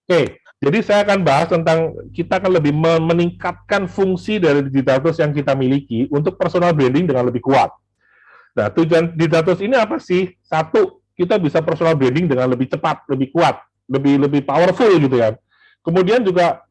Oke, jadi saya akan bahas tentang kita akan lebih meningkatkan fungsi dari digital tools yang kita miliki untuk personal branding dengan lebih kuat. Nah, tujuan digital tools ini apa sih? Satu, kita bisa personal branding dengan lebih cepat, lebih kuat, lebih powerful gitu ya. Kemudian juga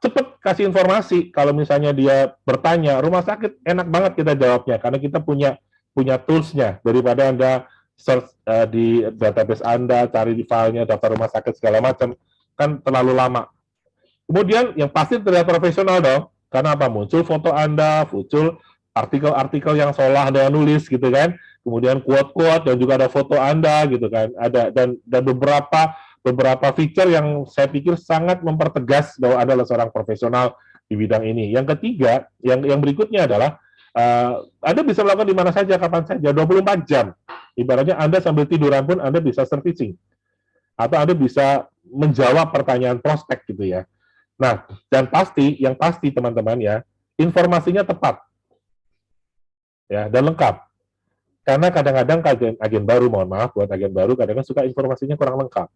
cepat kasih informasi. Kalau misalnya dia bertanya, rumah sakit enak banget kita jawabnya karena kita punya punya toolsnya daripada Anda search di database Anda, cari di filenya, daftar rumah sakit segala macam, kan terlalu lama. Kemudian yang pasti terlihat profesional dong, karena apa? Muncul foto Anda, muncul artikel-artikel yang seolah Anda nulis gitu kan, kemudian quote-quote dan juga ada foto Anda gitu kan, ada dan beberapa feature yang saya pikir sangat mempertegas bahwa Anda adalah seorang profesional di bidang ini. Yang ketiga, yang berikutnya adalah Anda bisa melakukan di mana saja, kapan saja, 24 jam. Ibaratnya Anda sambil tiduran pun Anda bisa servicing atau Anda bisa menjawab pertanyaan prospek gitu ya. Nah, dan yang pasti teman-teman ya, informasinya tepat ya dan lengkap. Karena kadang-kadang agen baru, mohon maaf buat agen baru, kadang-kadang suka informasinya kurang lengkap.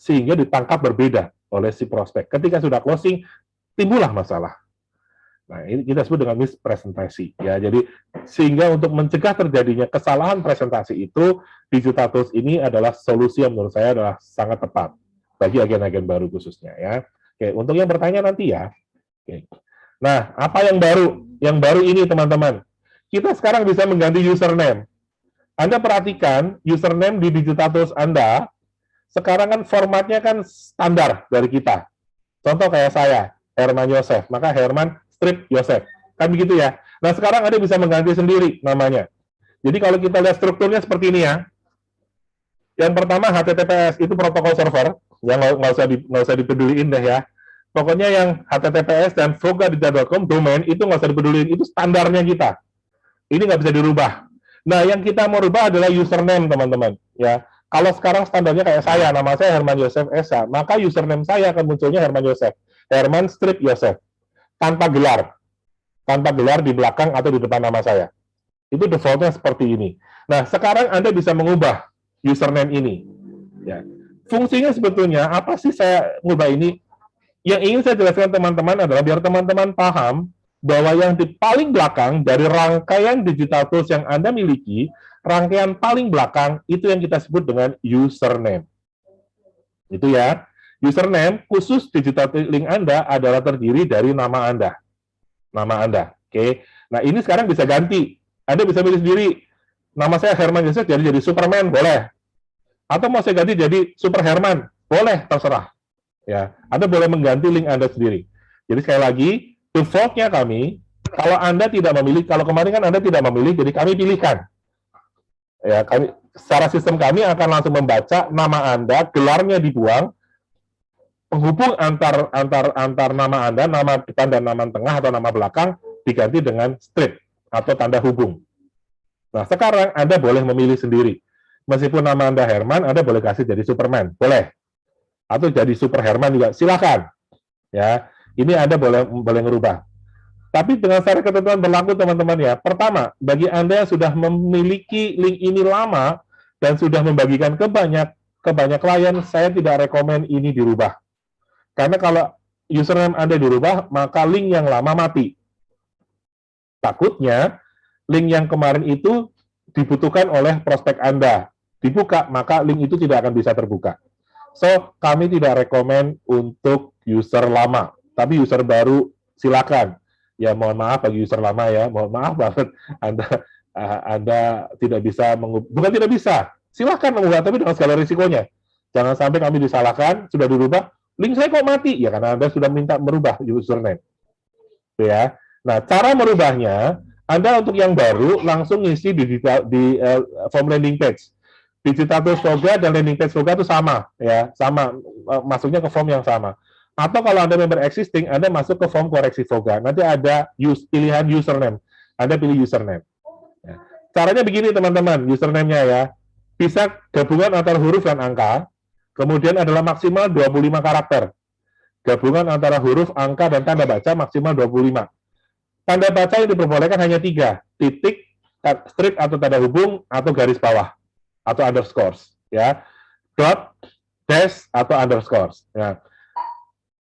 Sehingga ditangkap berbeda oleh si prospek. Ketika sudah closing, timbullah masalah. Nah, ini kita sebut dengan mispresentasi ya. Jadi sehingga untuk mencegah terjadinya kesalahan presentasi itu, digital tools ini adalah solusi yang menurut saya adalah sangat tepat bagi agen-agen baru khususnya ya. Oke, untuk yang bertanya nanti ya. Oke. Nah, apa yang baru? Yang baru ini teman-teman, kita sekarang bisa mengganti username. Anda perhatikan username di digital tools Anda, sekarang kan formatnya kan standar dari kita. Contoh kayak saya, Herman Yosef, maka Herman strip Yosef. Kan begitu ya. Nah, sekarang Anda bisa mengganti sendiri namanya. Jadi kalau kita lihat strukturnya seperti ini ya. Yang pertama HTTPS itu protokol server, yang nggak usah dipeduliin deh ya. Pokoknya yang HTTPS dan voga.com domain itu nggak usah dipeduliin, itu standarnya kita. Ini nggak bisa dirubah. Nah, yang kita mau rubah adalah username, teman-teman. Ya, kalau sekarang standarnya kayak saya, nama saya Herman Yosef Esa, maka username saya akan munculnya Herman Yosef, Herman strip Yosef, tanpa gelar di belakang atau di depan nama saya. Itu defaultnya seperti ini. Nah, sekarang Anda bisa mengubah username ini. Ya. Fungsinya sebetulnya apa sih saya mengubah ini? Yang ingin saya jelaskan teman-teman adalah biar teman-teman paham bahwa yang di paling belakang dari rangkaian digital tools yang Anda miliki, rangkaian paling belakang itu yang kita sebut dengan username. Itu ya. Username khusus digital link Anda adalah terdiri dari nama Anda. Nama Anda. Oke. Nah, ini sekarang bisa ganti. Anda bisa pilih sendiri. Nama saya Herman Yosef jadi Superman, boleh. Atau mau saya ganti jadi Super Herman, boleh, terserah. Ya, Anda boleh mengganti link Anda sendiri. Jadi sekali lagi, default-nya kami, kalau Anda tidak memilih, kalau kemarin kan Anda tidak memilih, jadi kami pilihkan. Ya, kami secara sistem kami akan langsung membaca nama Anda, gelarnya dibuang, penghubung antar nama Anda, nama depan dan nama tengah atau nama belakang diganti dengan strip atau tanda hubung. Nah, sekarang Anda boleh memilih sendiri. Meskipun nama Anda Herman, Anda boleh kasih jadi Superman, boleh. Atau jadi Super Herman juga, silakan. Ya, ini Anda boleh ngerubah. Tapi dengan syarat ketentuan berlaku teman-teman ya. Pertama, bagi Anda yang sudah memiliki link ini lama dan sudah membagikan ke banyak klien, saya tidak rekomen ini dirubah. Karena kalau username Anda dirubah, maka link yang lama mati. Takutnya link yang kemarin itu dibutuhkan oleh prospek Anda. Dibuka, maka link itu tidak akan bisa terbuka. So, kami tidak rekomen untuk user lama. Tapi user baru, silakan. Ya, mohon maaf bagi user lama ya. Mohon maaf banget. Anda tidak bisa mengubah. Bukan tidak bisa. Silakan mengubah, tapi dengan segala risikonya. Jangan sampai kami disalahkan, sudah dirubah, link saya kok mati? Ya, karena Anda sudah minta merubah username. Ya. Nah, cara merubahnya, Anda untuk yang baru langsung ngisi di form landing page. Digital tools Voga dan landing page Voga itu sama, ya, sama, masuknya ke form yang sama. Atau kalau Anda member existing, Anda masuk ke form koreksi Voga. Nanti ada pilihan username. Anda pilih username. Ya. Caranya begini teman-teman, username-nya ya. Bisa gabungan antara huruf dan angka, kemudian adalah maksimal 25 karakter. Gabungan antara huruf, angka, dan tanda baca maksimal 25. Tanda baca yang diperbolehkan hanya 3, titik, strip atau tanda hubung, atau garis bawah, atau underscores, ya, dot, dash, atau underscores. Ya.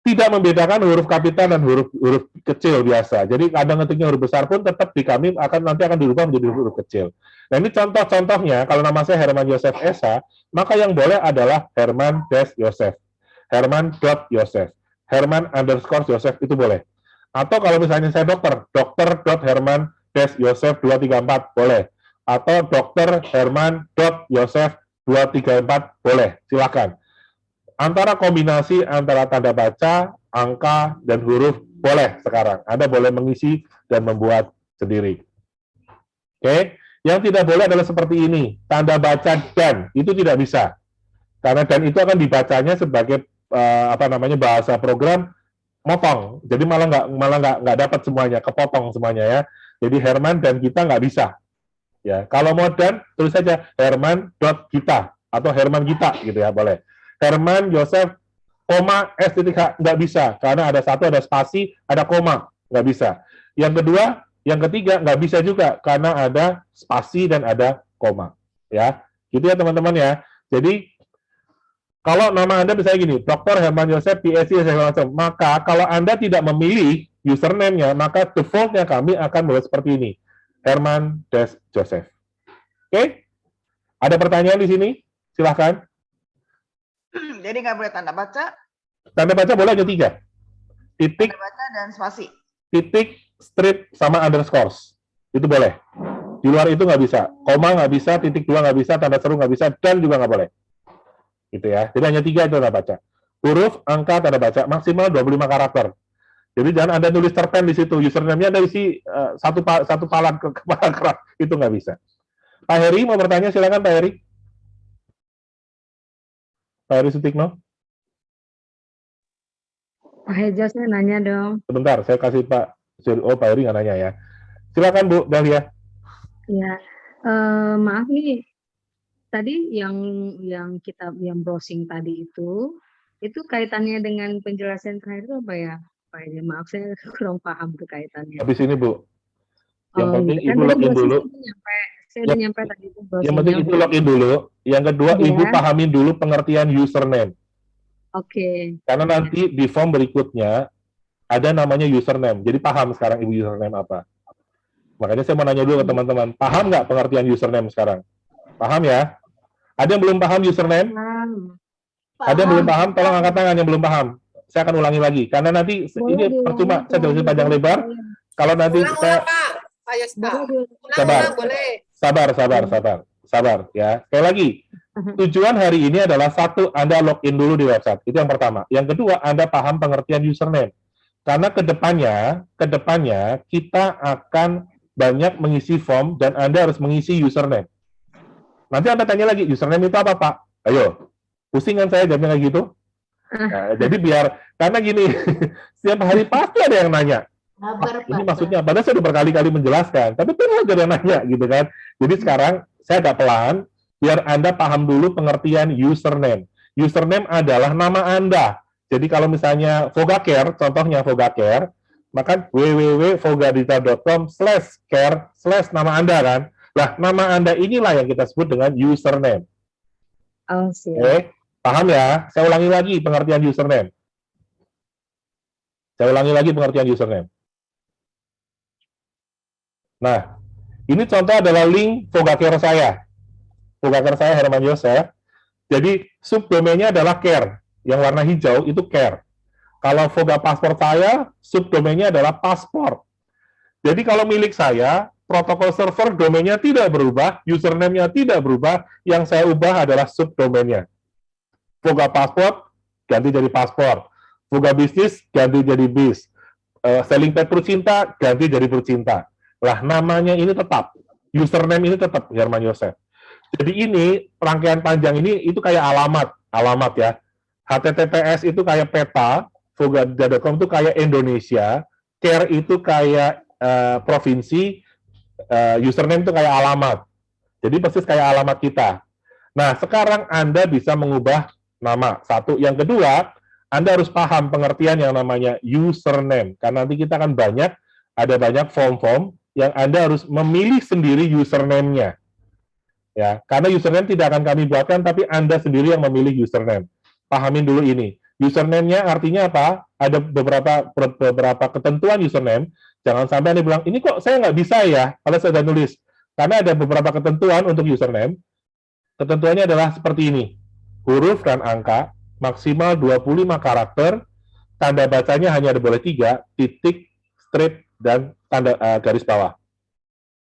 tidak membedakan huruf kapital dan huruf kecil biasa. Jadi kadang ngetiknya huruf besar pun tetap di kami nanti akan dirubah menjadi huruf kecil. Nah ini contoh-contohnya, kalau nama saya Herman Yosef Esa, maka yang boleh adalah Herman Yosef, Herman.Yosef, Herman _Yosef itu boleh. Atau kalau misalnya saya dokter Herman Yosef 234 boleh. Atau dokter Herman.Yosef 234 boleh, silakan. Antara kombinasi antara tanda baca, angka, dan huruf boleh sekarang. Anda boleh mengisi dan membuat sendiri. Oke, yang tidak boleh adalah seperti ini, tanda baca dan itu tidak bisa, karena dan itu akan dibacanya sebagai bahasa program motong, jadi malah nggak dapat semuanya, kepotong semuanya ya. Jadi Herman dan kita nggak bisa. Ya, kalau mau dan tulis saja Herman.kita atau Herman kita gitu ya, boleh. Herman Yosef, koma S titik H, nggak bisa, karena ada satu, ada spasi, ada koma, nggak bisa. Yang kedua, yang ketiga, nggak bisa juga, karena ada spasi dan ada koma. Ya, gitu ya teman-teman ya. Jadi, kalau nama Anda misalnya gini, Dr. Herman Yosef, PhD, maka kalau Anda tidak memilih username-nya, maka default-nya kami akan membuat seperti ini, Herman Joseph. Oke? Ada pertanyaan di sini? Silahkan. Jadi nggak boleh tanda baca? Tanda baca boleh hanya 3. Titik, tanda baca dan spasi. Titik, strip, sama underscores. Itu boleh. Di luar itu nggak bisa. Koma nggak bisa, titik 2 nggak bisa, tanda seru nggak bisa, dan juga nggak boleh. Gitu ya. Jadi hanya 3 itu tanda baca. Huruf, angka, tanda baca, maksimal 25 karakter. Jadi jangan Anda tulis cerpen di situ. Username-nya ada isi satu palan ke paragraf. Itu nggak bisa. Pak Heri mau bertanya, silakan Pak Heri. Pak Heri Sutikno. Pak Heja, saya nanya dong. Sebentar, saya kasih Pak. Oh, Pak Heri nggak nanya ya. Silakan Bu Dahlia. Ya, maaf nih. Tadi yang browsing tadi itu kaitannya dengan penjelasan terakhir itu apa ya? Pak Heja, maaf saya kurang paham tuh kaitannya. Habis ini Bu. Yang penting gitu. Ibu login dulu. Saya udah nyampe tadi itu browsingnya. Yang penting Ibu login dulu. Yang kedua, ya. Ibu pahamin dulu pengertian username. Oke. Karena nanti di form berikutnya ada namanya username. Jadi paham sekarang Ibu username apa. Makanya saya mau nanya dulu ke teman-teman. Paham nggak pengertian username sekarang? Paham ya? Ada yang belum paham username? Paham. Ada yang belum paham? Tolong angkat tangan yang belum paham. Saya akan ulangi lagi. Karena nanti ini percuma. Saya jelasin panjang lebar. Kalau nanti saya... Sabar ya. Sekali lagi, tujuan hari ini adalah satu, Anda login dulu di website. Itu yang pertama. Yang kedua, Anda paham pengertian username. Karena kedepannya kita akan banyak mengisi form dan Anda harus mengisi username. Nanti Anda tanya lagi, username itu apa Pak? Ayo, pusing kan saya jawabnya kayak gitu? Nah, jadi karena gini, setiap hari pasti ada yang nanya. Ini maksudnya, padahal saya sudah berkali-kali menjelaskan, tapi terus ada yang nanya gitu kan. Jadi sekarang saya agak pelan, biar Anda paham dulu pengertian username. Username adalah nama Anda. Jadi kalau misalnya Vogacare, contohnya Vogacare, maka www.vogadita.com/care/nama Anda kan. Lah, nama Anda inilah yang kita sebut dengan username. Oh, siap. Oke, paham ya? Saya ulangi lagi pengertian username. Nah, ini contoh adalah link Vogacare saya. Vogacare saya Herman Yosef. Jadi subdomainnya adalah care. Yang warna hijau itu care. Kalau Voga Pasport saya, subdomainnya adalah pasport. Jadi kalau milik saya, protokol server domainnya tidak berubah, username-nya tidak berubah, yang saya ubah adalah subdomainnya. Voga Pasport ganti jadi pasport. Voga Bisnis ganti jadi bis. Selling Pet Percinta ganti jadi Percinta. Lah, namanya ini tetap. Username ini tetap Herman Yosef. Jadi ini, rangkaian panjang ini, itu kayak alamat ya. HTTPS itu kayak peta, Vogadita.com itu kayak Indonesia, care itu kayak provinsi, username itu kayak alamat. Jadi persis kayak alamat kita. Nah, sekarang Anda bisa mengubah nama. Satu. Yang kedua, Anda harus paham pengertian yang namanya username. Karena nanti kita akan ada banyak form-form yang Anda harus memilih sendiri username-nya. Ya, karena username tidak akan kami buatkan, tapi Anda sendiri yang memilih username. Pahamin dulu ini. Username-nya artinya apa? Ada beberapa ketentuan username. Jangan sampai Anda bilang, ini kok saya nggak bisa ya kalau saya sudah nulis. Karena ada beberapa ketentuan untuk username. Ketentuannya adalah seperti ini. Huruf dan angka, maksimal 25 karakter, tanda bacanya hanya ada boleh 3, titik, strip, dan tanda garis bawah.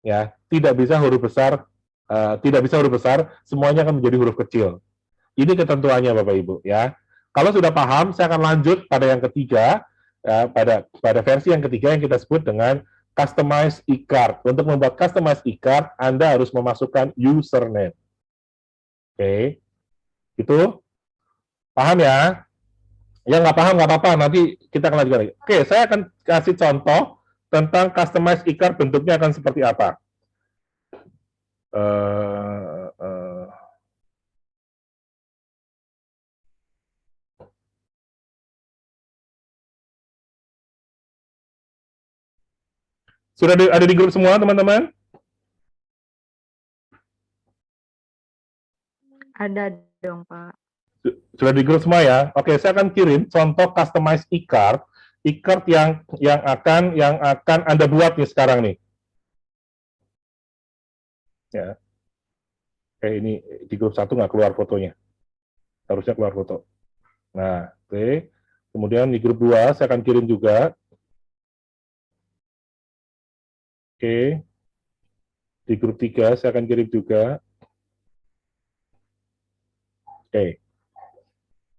Ya, tidak bisa huruf besar, semuanya akan menjadi huruf kecil. Ini ketentuannya Bapak Ibu ya. Kalau sudah paham, saya akan lanjut pada yang ketiga, pada versi yang ketiga yang kita sebut dengan customize e-card. Untuk membuat customize e-card, Anda harus memasukkan username. Oke, itu paham ya? Yang nggak paham nggak apa-apa, nanti kita akan lanjutkan lagi. Oke, saya akan kasih contoh tentang customize e-card, bentuknya akan seperti apa. Sudah ada di grup semua, teman-teman? Ada dong, Pak. Sudah di grup semua ya? Oke, saya akan kirim contoh customize e-card yang akan Anda buat nih sekarang nih. Ya. Oke, ini di grup 1 nggak keluar fotonya. Harusnya keluar foto. Nah, oke. Kemudian di grup 2 saya akan kirim juga. Oke. Di grup 3 saya akan kirim juga. Oke.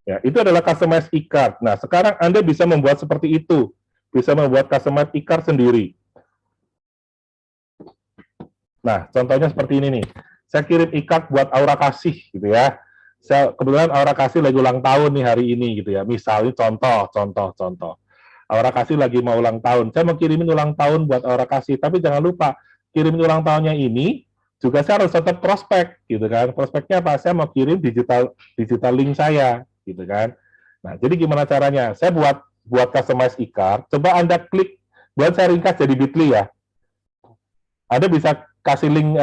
Ya, itu adalah customize e-card. Nah, sekarang Anda bisa membuat seperti itu. Bisa membuat customize e-card sendiri. Nah, contohnya seperti ini nih. Saya kirim e-card buat Aura Kasih gitu ya. Kebetulan Aura Kasih lagi ulang tahun nih hari ini gitu ya. Misalnya contoh. Aura Kasih lagi mau ulang tahun. Saya mau kirimin ulang tahun buat Aura Kasih, tapi jangan lupa kirimin ulang tahunnya ini juga saya harus tetap prospek gitu kan. Prospeknya apa? Saya mau kirim digital link saya gitu kan. Nah, jadi gimana caranya? Saya buat customize e-card. Coba Anda klik, buat saya ringkas jadi Bitly ya. Anda bisa kasih link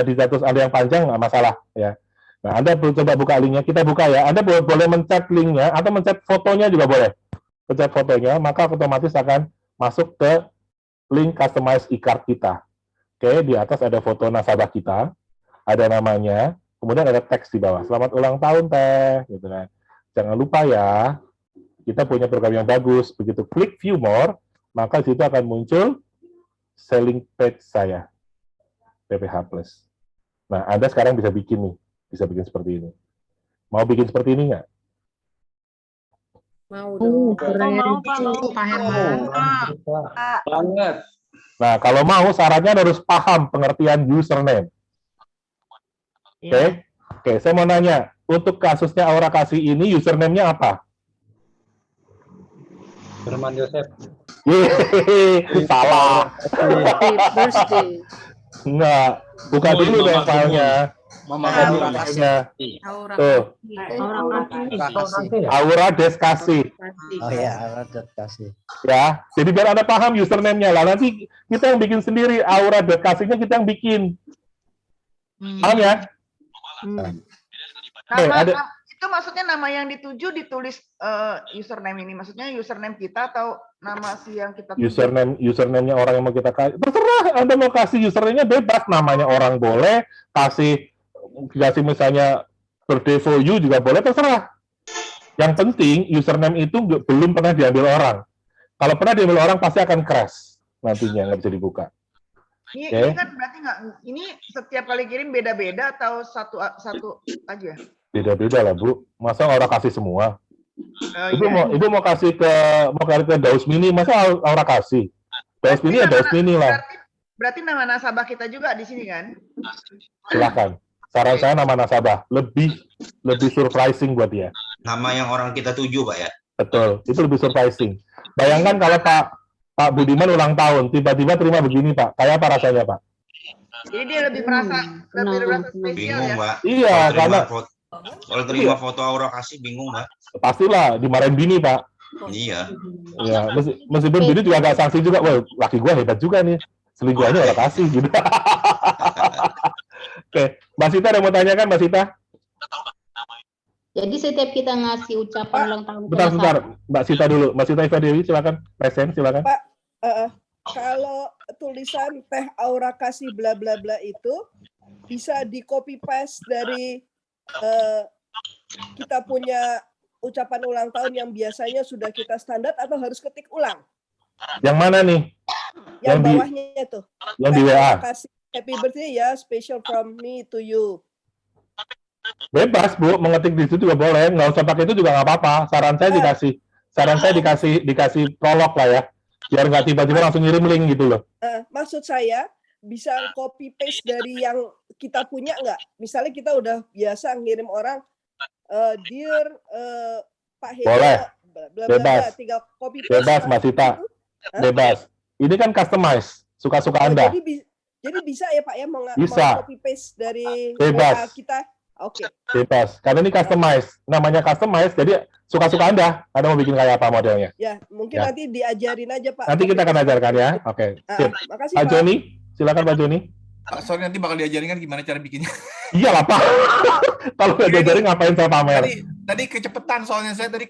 di status Anda yang panjang, nggak masalah ya. Nah, Anda coba buka linknya, kita buka ya. Anda boleh mencet linknya atau mencet fotonya juga boleh. Pencet fotonya, maka otomatis akan masuk ke link customize e-card kita. Oke, di atas ada foto nasabah kita, ada namanya, kemudian ada teks di bawah. Selamat ulang tahun, Teh. Gitu kan. Jangan lupa ya, kita punya program yang bagus. Begitu klik view more, maka di situ akan muncul selling page saya, PPH Plus. Nah, Anda sekarang bisa bikin seperti ini. Mau bikin seperti ini nggak? Mau dong. Mau, Pak. Banget. Nah, kalau mau syaratnya harus paham pengertian username. Oke, Oke, saya mau nanya, untuk kasusnya Aura Kasih ini username-nya apa? Firman Yosef. Yeay, salah. Enggak, buka dulu deh filenya. Aura Kasih. Tuh, Aura Kasih. Oh ya, Aura Kasih. Ya, jadi biar Anda paham username-nya lah. Nanti kita yang bikin sendiri, Aura Kasihnya kita yang bikin. Paham ya? Itu maksudnya nama yang dituju ditulis username ini. Maksudnya username kita atau nama si yang kita tuju? Username-nya orang yang mau kita kasih. Terserah, Anda mau kasih username-nya bebas. Namanya orang boleh, kasih misalnya birthday for you juga boleh, terserah. Yang penting username itu belum pernah diambil orang. Kalau pernah diambil orang pasti akan crash nantinya, nggak bisa dibuka. Ini kan berarti nggak, ini setiap kali kirim beda-beda atau satu aja? Beda-beda lah Bu. Masa Aura Kasih semua? Ibu mau kasih ke Daus Mini, masa Aura Kasih? Daus Mini ya Daus Mini lah. Berarti nama nasabah kita juga di sini kan? Silakan. Saran saya nama nasabah lebih surprising buat dia. Nama yang orang kita tuju, Pak ya. Betul, itu lebih surprising. Bayangkan kalau Pak Budiman ulang tahun, tiba-tiba terima begini Pak, kayak apa rasanya Pak? Jadi dia lebih merasa spesial bingung, ya? Mbak. Iya, karena kalau terima foto Aura Kasih bingung, Mbak. pastilah dimarahin bini Pak. Iya. Ya, meskipun bini juga agak sanksi juga, wah laki gua hebat juga nih, selingkuhannya Aura Kasih gitu. Oke, Mbak Sita ada mau tanyakan Mbak Sita? Jadi setiap kita ngasih ucapan ulang tahun ke Bentar, nasabah, Mbak Sita dulu. Mbak Sita Eva Dewi, silakan. Present, silakan. Pak, kalau tulisan Teh Aura kasih bla bla bla itu bisa di copy paste dari kita punya ucapan ulang tahun yang biasanya sudah kita standar atau harus ketik ulang? Yang mana nih? Yang Yang di- bawahnya itu. Yang di Teh WA. Aura kasih happy birthday ya, special from me to you. Bebas, Bu. Mengetik di situ juga boleh. Nggak usah pakai itu juga nggak apa-apa. Saran saya dikasih prolog lah ya. Biar nggak tiba-tiba langsung ngirim link gitu loh. Maksud saya bisa copy paste dari yang kita punya nggak? Misalnya kita udah biasa ngirim orang, dear Pak Hedo, Boleh. bla bla bla, Bebas. tinggal copy paste. Bebas, Mbak Sita. Bebas. Ini kan customize. Suka-suka Anda. Jadi bisa ya Pak ya Bisa. copy paste dari Bebas. WA kita. Oke. Bebas. Karena ini customize. Namanya customize, jadi suka-suka Anda. Anda mau bikin kayak apa modelnya. Ya, mungkin Ya. nanti diajarin aja Pak. Nanti kita akan ajarkan ya. Oke. Sip. Makasih Pak Pak. Joni, silakan Pak Joni. Pak, sorry nanti bakal diajarin kan gimana cara bikinnya. Iyalah Pak. Kalau nggak diajarin ngapain saya pamer? Tadi kecepetan soalnya saya tadi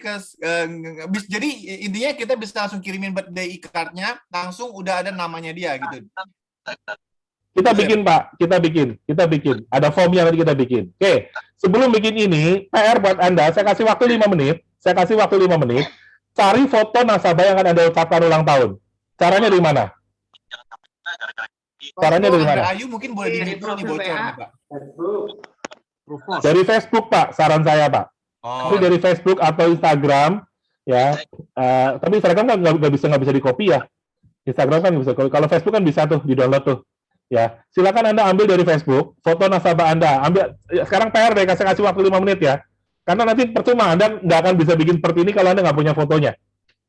jadi intinya kita bisa langsung kirimin birthday card-nya, langsung udah ada namanya dia gitu. Kita bikin Pak, kita bikin. Ada form yang nanti kita bikin. Oke, sebelum bikin ini, PR buat Anda, saya kasih waktu 5 menit. Cari foto nasabah yang akan Anda ucapkan ulang tahun. Caranya di mana? Caranya dari mana? Ayu mungkin boleh di dulu nih bocornya, Pak. Dari Facebook Pak, saran saya Pak. Tapi dari Facebook atau Instagram, ya. Tapi Instagram kan nggak bisa di copy ya. Instagram kan bisa. Kalau Facebook kan bisa tuh di download tuh. Ya, silakan Anda ambil dari Facebook foto nasabah Anda. Ambil sekarang PR deh, kasih waktu 5 menit ya. Karena nanti percuma Anda nggak akan bisa bikin seperti ini kalau Anda nggak punya fotonya.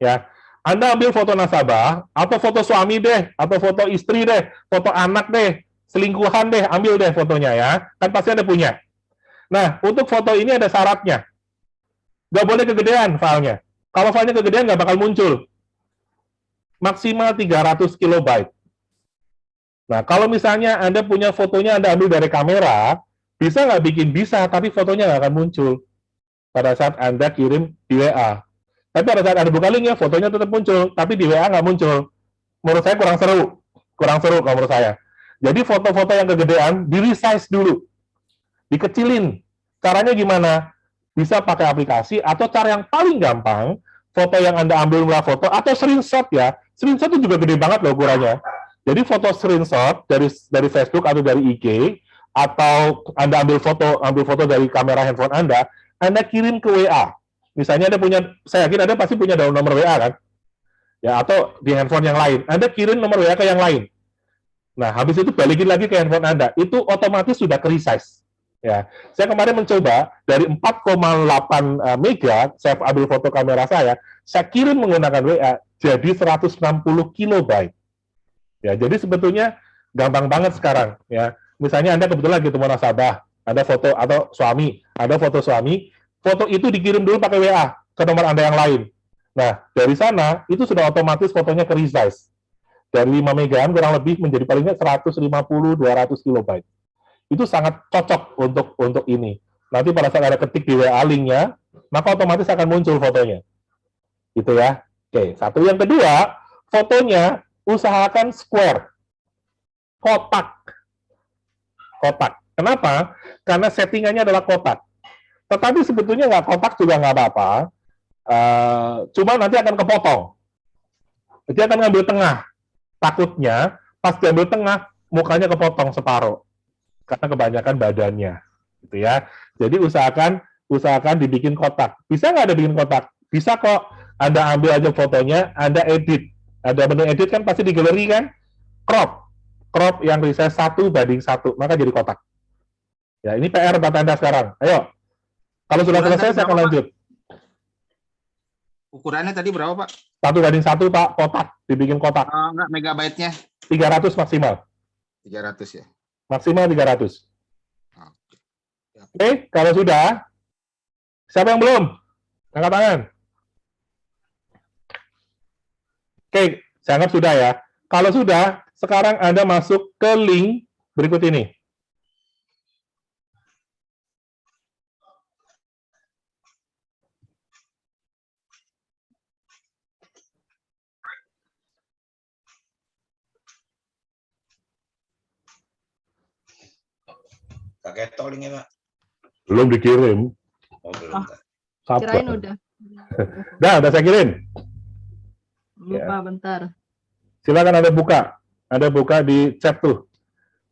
Ya, Anda ambil foto nasabah atau foto suami deh, atau foto istri deh, foto anak deh, selingkuhan deh, ambil deh fotonya ya. Kan pasti Anda punya. Nah, untuk foto ini ada syaratnya. Nggak boleh kegedean filenya. Kalau filenya kegedean nggak bakal muncul. Maksimal 300 kilobyte. Nah, kalau misalnya Anda punya fotonya Anda ambil dari kamera, bisa nggak bikin? Bisa, tapi fotonya nggak akan muncul pada saat Anda kirim di WA. Tapi pada saat Anda buka linknya, fotonya tetap muncul, tapi di WA nggak muncul. Menurut saya kurang seru kalau menurut saya. Jadi foto-foto yang kegedean, di-resize dulu. Dikecilin. Caranya gimana? Bisa pakai aplikasi, atau cara yang paling gampang, foto yang Anda ambil melalui foto, atau screenshot ya. Screenshot itu juga gede banget loh ukurannya. Jadi foto screenshot dari Facebook atau dari IG, atau Anda ambil foto dari kamera handphone Anda kirim ke WA. Misalnya Anda punya, saya yakin Anda pasti punya nomor WA kan? Ya, atau di handphone yang lain. Anda kirim nomor WA ke yang lain. Nah, habis itu balikin lagi ke handphone Anda. Itu otomatis sudah ke-resize. Ya, saya kemarin mencoba dari 4,8 mega, saya ambil foto kamera saya kirim menggunakan WA jadi 160 kilobyte. Ya, jadi sebetulnya gampang banget sekarang. Ya, misalnya Anda kebetulan ketemu nasabah, ada foto atau suami, ada foto suami, foto itu dikirim dulu pakai WA ke nomor Anda yang lain. Nah, dari sana itu sudah otomatis fotonya ke resize. Dari 5 megaan kurang lebih menjadi palingnya 150-200 kilobyte. Itu sangat cocok untuk ini. Nanti pada saat Anda ketik di WA linknya, maka otomatis akan muncul fotonya. Gitu ya. Oke, satu. Yang kedua, fotonya usahakan square, kotak. Kenapa? Karena settingannya adalah kotak. Tetapi sebetulnya nggak kotak juga nggak apa-apa. Cuma nanti akan kepotong. Dia akan ngambil tengah. Takutnya pas diambil tengah, mukanya kepotong separuh. Karena kebanyakan badannya. Gitu ya. Jadi usahakan dibikin kotak. Bisa nggak ada bikin kotak? Bisa kok. Anda ambil aja fotonya, Anda edit. Ada menu edit kan pasti di galeri kan? Crop yang resize 1:1, maka jadi kotak. Ya, ini PR buat Anda sekarang. Ayo. Kalau sudah selesai, saya akan lanjut. Ukurannya tadi berapa, Pak? 1:1, Pak, kotak. Dibikin kotak. Enggak, megabyte-nya. 300 maksimal. 300 ya? Maksimal 300. Oke. Oke, kalau sudah, siapa yang belum? Angkat tangan. Oke, saya anggap sudah ya. Kalau sudah, sekarang Anda masuk ke link berikut ini. Pakai tolling ya, Pak. Belum dikirim. Oh, belum. Pak. Sabar. udah. Udah saya kirim. Lupa bentar. Silakan Anda buka. Anda buka di chat tuh.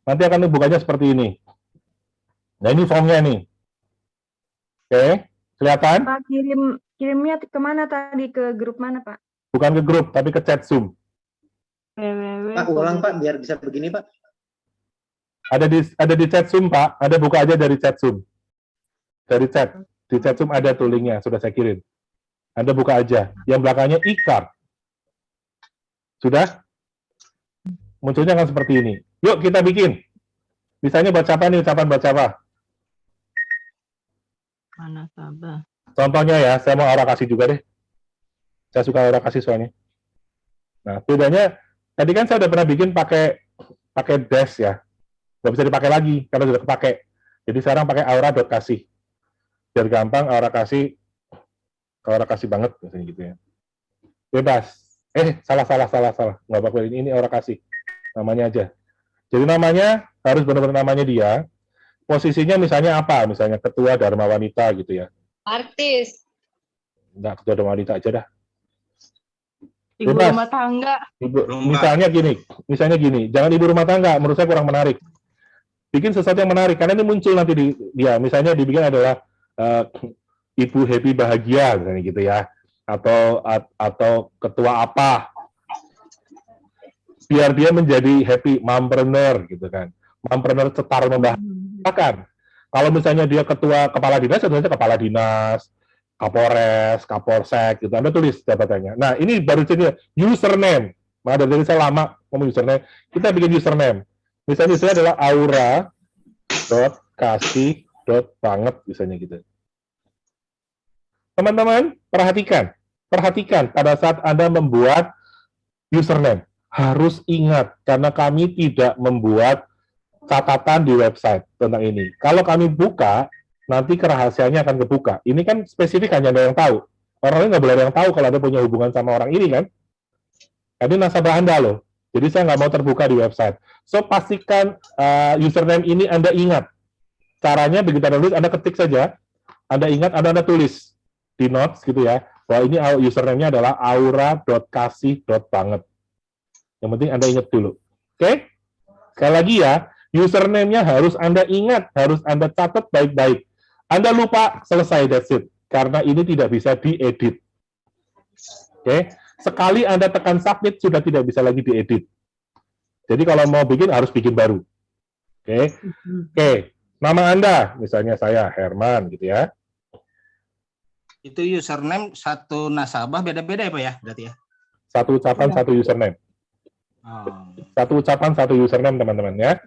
Nanti akan bukanya seperti ini. Nah, ini formnya nih. Oke, kelihatan? Pak, kirimnya kemana tadi? Ke grup mana, Pak? Bukan ke grup, tapi ke chat Zoom. Pak, ulang Pak, biar bisa begini Pak. Ada di chat Zoom, Pak. Anda buka aja dari chat Zoom. Dari chat. Di chat Zoom ada tuh linknya, sudah saya kirim. Anda buka aja. Yang belakangnya e-card. Sudah? Munculnya kan seperti ini. Yuk kita bikin. Misalnya buat siapa nih, ucapan buat siapa? Mana Sabah? Contohnya ya, saya mau aura kasih juga deh. Saya suka aura kasih soalnya. Nah, bedanya, tadi kan saya udah pernah bikin pakai dash ya. Nggak bisa dipakai lagi, karena sudah kepakai. Jadi sekarang pakai aura.kasih. Biar gampang, aura kasih banget, misalnya gitu ya. Bebas. Salah. Nggak apa-apa, ini aura kasih. Namanya aja. Jadi namanya, harus benar-benar namanya dia. Posisinya misalnya apa? Misalnya ketua Dharma Wanita gitu ya. Artis. Enggak, ketua Dharma Wanita aja dah. Ibu Bebas. rumah tangga. Misalnya gini, jangan ibu rumah tangga, menurut saya kurang menarik. Bikin sesuatu yang menarik, karena ini muncul nanti di dia. Misalnya dibikin adalah ibu happy bahagia, misalnya gitu ya. Atau ketua apa. Biar dia menjadi happy mompreneur gitu kan. Mompreneur cetar membahagiakan. Kalau misalnya dia kepala dinas, sebenarnya kepala dinas, Kapolres, Kapolsek, gitu. Anda tulis jabatannya. Nah, ini baru jadi username. Maka dari saya lama ngomong username. Kita bikin username. Misalnya saya adalah aura.kasih.banget, misalnya gitu. Teman-teman, perhatikan pada saat Anda membuat username. Harus ingat, karena kami tidak membuat catatan di website tentang ini. Kalau kami buka, nanti kerahasiaannya akan kebuka. Ini kan spesifik hanya ada yang tahu. Orang lain nggak boleh ada yang tahu kalau Anda punya hubungan sama orang ini kan. Ini nasabah Anda loh. Jadi saya nggak mau terbuka di website. So pastikan username ini Anda ingat. Caranya begitu Anda tulis, Anda ketik saja. Anda ingat, Anda tulis di notes gitu ya. Bahwa ini username-nya adalah aura.kasih.banget. Yang penting Anda ingat dulu. Oke? Sekali lagi ya, username-nya harus Anda ingat, harus Anda catat baik-baik. Anda lupa, selesai, that's it. Karena ini tidak bisa diedit. Oke? Sekali Anda tekan submit, sudah tidak bisa lagi diedit. Jadi kalau mau bikin, harus bikin baru. Oke? Oke. Nama Anda, misalnya saya, Herman, gitu ya. Itu username satu nasabah beda-beda ya Pak ya? Berarti ya? Satu ucapan, satu username. Satu ucapan, satu username, teman-teman ya.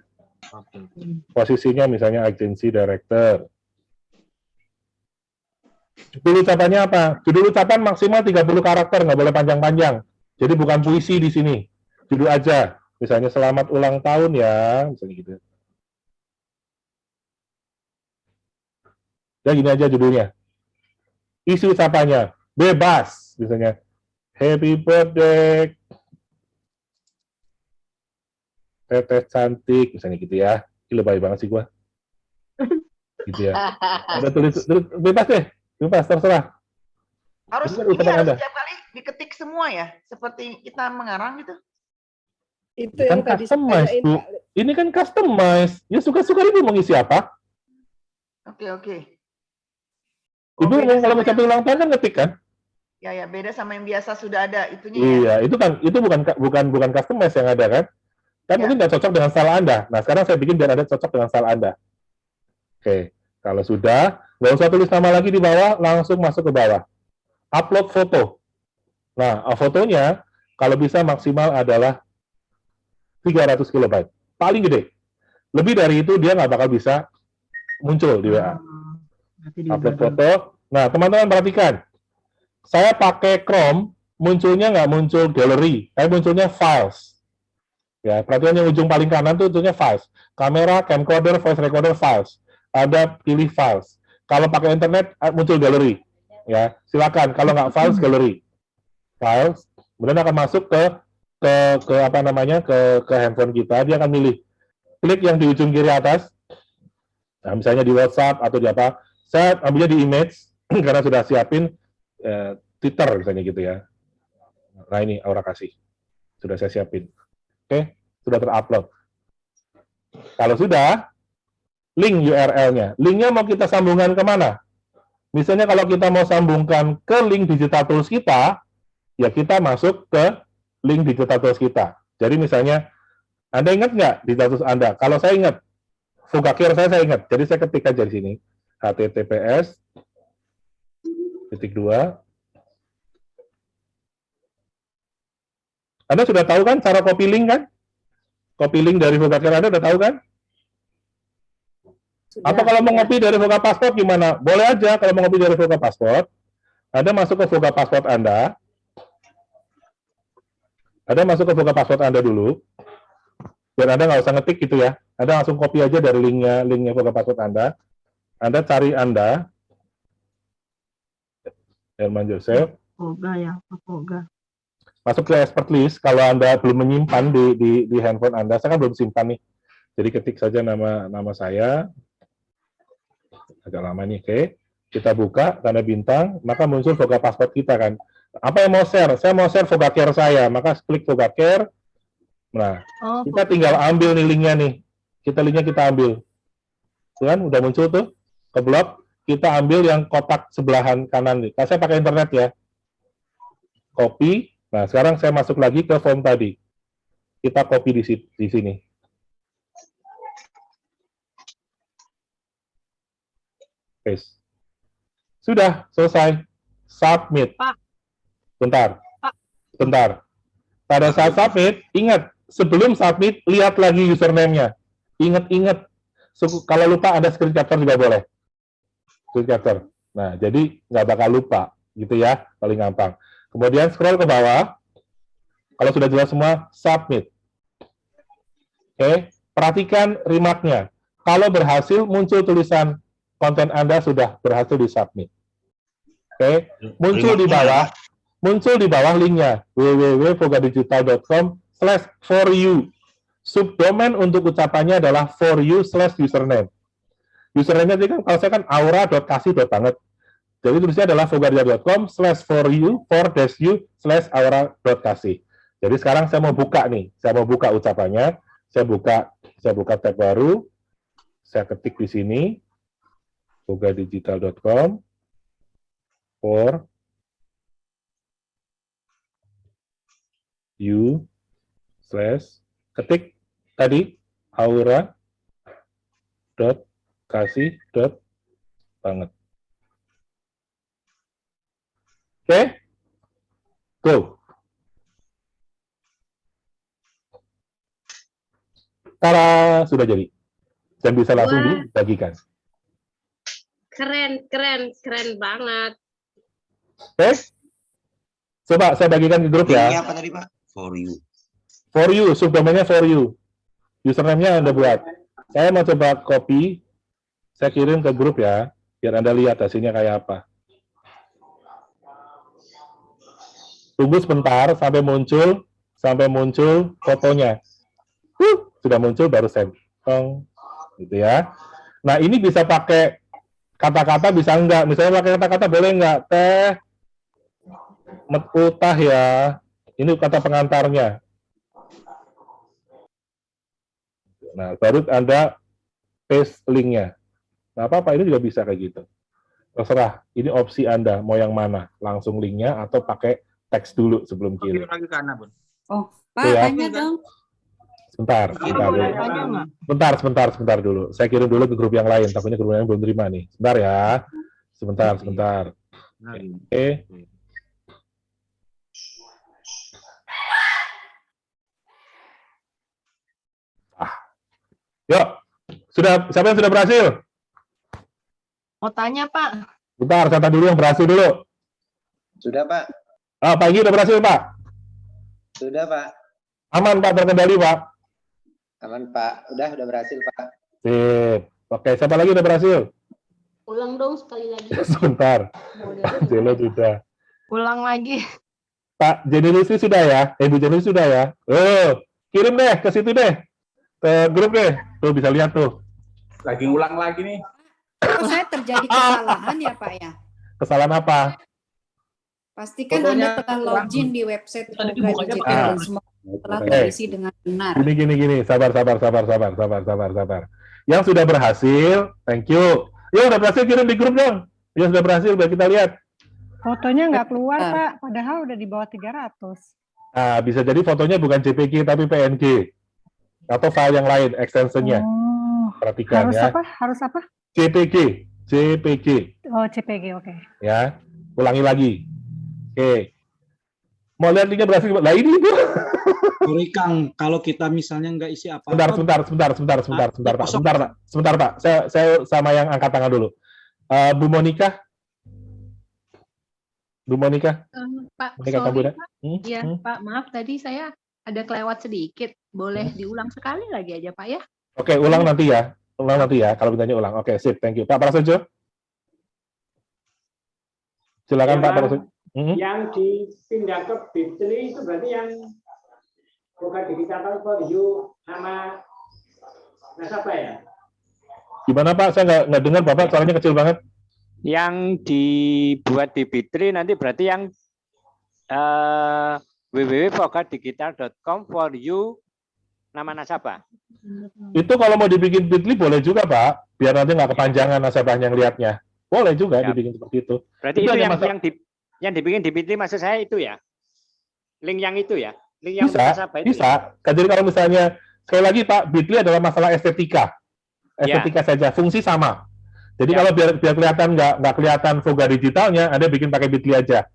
Posisinya misalnya agency director. Judul ucapannya apa? Judul ucapan maksimal 30 karakter, nggak boleh panjang-panjang. Jadi bukan puisi di sini. Judul aja. Misalnya selamat ulang tahun ya, misalnya gitu. Ya gini aja judulnya. Isi ucapannya, bebas. Misalnya, happy birthday, Teteh cantik, misalnya gitu ya. Gila baik banget sih gua. Gitu ya. Ada tulis bebas deh. Bebas, terserah. Harus Ini ini harus Anda. setiap kali diketik semua ya, seperti kita mengarang gitu. Itu Kan yang tadi customize, ditanyain, Bu. Pak. Ini kan customize. Ya suka-suka Ibu mau ngisi apa? Oke. Ibu mau kalau mau ulang tahun kan ngetik kan? Ya, beda sama yang biasa sudah ada itunya ya. Iya, itu bukan customize yang ada kan? Kan mungkin nggak cocok dengan style Anda. Nah, sekarang saya bikin biar ada cocok dengan style Anda. Oke, kalau sudah, nggak usah tulis nama lagi di bawah, langsung masuk ke bawah. Upload foto. Nah, fotonya kalau bisa maksimal adalah 300 KB. Paling gede. Lebih dari itu dia nggak bakal bisa muncul di WA. Upload foto. Nah, teman-teman perhatikan. Saya pakai Chrome, munculnya nggak muncul gallery, tapi munculnya files. Ya, perhatian yang ujung paling kanan tuh ujungnya files. Kamera, camcorder, voice recorder, files. Ada pilih files. Kalau pakai internet muncul gallery. Ya, silakan. Kalau nggak files, gallery. Files, kemudian akan masuk ke apa namanya ke handphone kita. Dia akan milih. Klik yang di ujung kiri atas. Nah, misalnya di WhatsApp atau di apa, saya ambilnya di image karena sudah siapin Twitter misalnya gitu ya. Nah ini Aura kasih, sudah saya siapin. Oke, sudah terupload. Kalau sudah, link URL-nya. Linknya mau kita sambungkan kemana? Misalnya kalau kita mau sambungkan ke link Digital Tools kita, ya kita masuk ke link Digital Tools kita. Jadi misalnya, Anda ingat nggak Digital Tools Anda? Kalau saya ingat, Vogakir saya ingat. Jadi saya ketik aja di sini. HTTPS //. Anda sudah tahu kan cara copy link kan? Copy link dari Vogakir Anda udah tahu kan? Atau kalau mau ngopi dari Voga Passport gimana? Boleh aja kalau mau ngopi dari Voga Passport. Anda masuk ke Voga Passport Anda. Anda masuk ke Voga Passport Anda dulu. Biar Anda nggak usah ngetik gitu ya. Anda langsung copy aja dari linknya Voga Passport Anda. Anda cari Anda. Herman Joseph. Voga ya, Voga. Masuk ke expert list. Kalau Anda belum menyimpan di handphone Anda, saya kan belum simpan nih. Jadi ketik saja nama saya. Agak lama nih, oke. Kita buka tanda bintang, maka muncul Voga Passport kita kan. Apa yang mau share? Saya mau share Vogakir saya, maka klik Vogakir. Nah, kita tinggal ambil nih linknya nih. Linknya kita ambil. Tuh kan, udah muncul tuh ke blog. Kita ambil yang kotak sebelahan kanan nih. Nah, saya pakai internet ya. Copy. Nah, sekarang saya masuk lagi ke form tadi. Kita copy di sini. Paste. Sudah selesai. Submit. Pak. Bentar. Pak. Bentar. Pada saat submit, ingat, sebelum submit, lihat lagi username-nya. Ingat. Kalau lupa, ada screen capture juga boleh. Screen capture. Nah, jadi nggak bakal lupa. Gitu ya, paling gampang. Kemudian scroll ke bawah. Kalau sudah jelas semua, submit. Oke, perhatikan remark-nya. Kalau berhasil, muncul tulisan konten Anda sudah berhasil disubmit. Oke, muncul di bawah linknya www.vogadigital.com/for-you. Subdomain untuk ucapannya adalah for you/username. Username-nya tadi kan kalau saya kan aura.kasih banget. Jadi tulisnya adalah vogadigital.com/for-you/aura.kasih. Jadi sekarang saya mau buka nih, saya mau buka ucapannya. Saya buka tab baru. Saya ketik di sini. vogadigital.com for you / ketik tadi aura .kasih banget. Oke? Go. Tara, sudah jadi. Dan bisa langsung dibagikan. Keren banget. Oke? Coba saya bagikan di grup ya. Linknya apa tadi, Pak? For you. For you, subdomainnya for you. Username-nya Anda buat. Saya mau coba copy, saya kirim ke grup ya, biar Anda lihat hasilnya kayak apa. Tunggu sebentar sampai muncul fotonya. Sudah muncul baru send. Gitu ya. Nah, ini bisa pakai kata-kata bisa enggak? Misalnya pakai kata-kata boleh enggak? Teh metutah ya. Ini kata pengantarnya. Nah, baru Anda paste linknya. Nah, apa-apa ini juga bisa kayak gitu. Terserah, ini opsi Anda mau yang mana, langsung linknya atau pakai teks dulu sebelum kirim. Lagi ke Ana, Bun. Oh, Pak, Ya. tanya dong. Sebentar dulu. Sebentar dulu. Saya kirim dulu ke grup yang lain, takutnya grup yang lain belum terima nih. Sebentar ya. Sebentar. Oke. Yuk, siapa yang sudah berhasil? Mau tanya, Pak. Bentar, catat dulu yang berhasil dulu. Sudah, Pak. Pak Igi udah berhasil, Pak? Sudah, Pak. Aman, Pak, terkendali, Pak? Aman, Pak. Udah berhasil, Pak. Sip. Oke, siapa lagi udah berhasil? Ulang dong sekali lagi. Sebentar. Jelo sudah. Ulang lagi. Pak Jenilisi sudah ya? Bu Jenilisi sudah ya? Kirim deh ke situ deh. Ke grup deh. Tuh bisa lihat tuh. Lagi ngulang lagi nih. Kok saya terjadi kesalahan ya Pak ya? Kesalahan apa? Pastikan Fotonya Anda telah login di website Tadi Poga dibukanya Digital pakai dan semua telah Oke. terisi dengan benar. Gini. Sabar. Yang sudah berhasil, thank you. Yang udah berhasil kirim di grup dong. Yang sudah berhasil, biar kita lihat. Fotonya nggak keluar, Pak. Padahal udah di bawah 300. Nah, bisa jadi fotonya bukan JPG tapi PNG. Atau file yang lain, extensionnya. Oh, Perhatikan harus ya. apa? Harus apa? JPG. Oh, CPG, oke. Ya, ulangi lagi. Oke. Mau lihat linknya berhasil? Nah ini itu. Sorry Kang, kalau kita misalnya nggak isi apa-apa. Sebentar Pak. Saya sama yang angkat tangan dulu. Bu Monica. Pak, Monica sorry Tambunan. Pak. Iya, Pak, maaf tadi saya ada kelewat sedikit. Boleh diulang sekali lagi aja, Pak ya? Oke, ulang nanti ya. Kalau ditanya ulang. Oke, sip. Thank you. Pak Prasojo. Silakan Pak Prasojo. Yang dipindah ke Bitly itu berarti yang bukan digital for you sama nasabah ya? Gimana Pak? Saya nggak dengar Bapak, suaranya kecil banget. Yang dibuat di Bitly nanti berarti yang www.vogadigital.com for you nama nasabah. Itu kalau mau dibikin Bitly boleh juga Pak, biar nanti nggak kepanjangan nasabahnya yang lihatnya. Boleh juga dibikin seperti itu. Berarti itu yang dibikin di Bitly maksud saya itu ya? Link yang itu ya? Link yang untuk nasabah itu? Bisa. Jadi kalau misalnya, sekali lagi Pak, Bitly adalah masalah estetika. Estetika saja, fungsi sama. Jadi kalau biar kelihatan nggak kelihatan Voga digitalnya, Anda bikin pakai Bitly aja.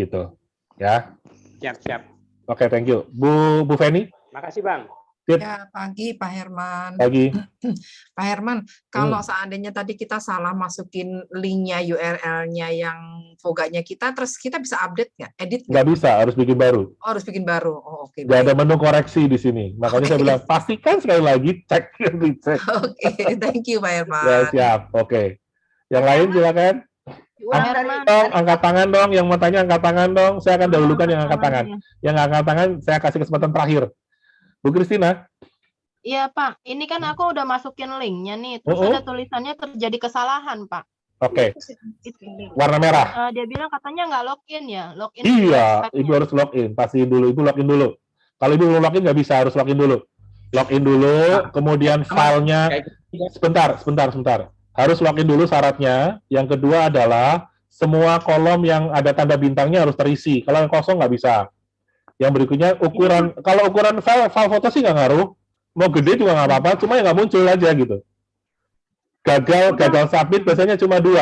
Gitu. Ya. Siap. Oke, thank you. Bu Feni? Makasih Bang. Ya, pagi Pak Herman. Pagi. Pak Herman, kalau seandainya tadi kita salah masukin linknya, URL-nya yang Voganya kita, terus kita bisa update nggak? Edit Nggak bisa, harus bikin baru. Oh, harus bikin baru. Oh, oke. Nggak ada menu koreksi di sini. Makanya saya bilang, pastikan sekali lagi, cek. Oke, thank you Pak Herman. Ya, siap. Oke. Yang lain silakan. Angkat tangan dong. Yang mau tanya angkat tangan dong. Saya akan dahulukan yang angkat tangan. Yang nggak angkat tangan, saya kasih kesempatan terakhir. Bu Kristina. Iya Pak, ini kan aku udah masukin linknya nih, terus ada tulisannya terjadi kesalahan Pak. Oke. Warna merah. Dia bilang katanya nggak login ya, login. Iya, Ibu harus login. Pastiin dulu, Ibu login dulu. Kalau Ibu belum login nggak bisa, harus login dulu. Login dulu, kemudian filenya. Sebentar. Harus login dulu syaratnya. Yang kedua adalah semua kolom yang ada tanda bintangnya harus terisi. Kalau yang kosong nggak bisa. Yang berikutnya ukuran, kalau ukuran file foto sih nggak ngaruh, mau gede juga nggak apa-apa, cuma yang nggak muncul aja gitu. Gagal submit biasanya cuma 2,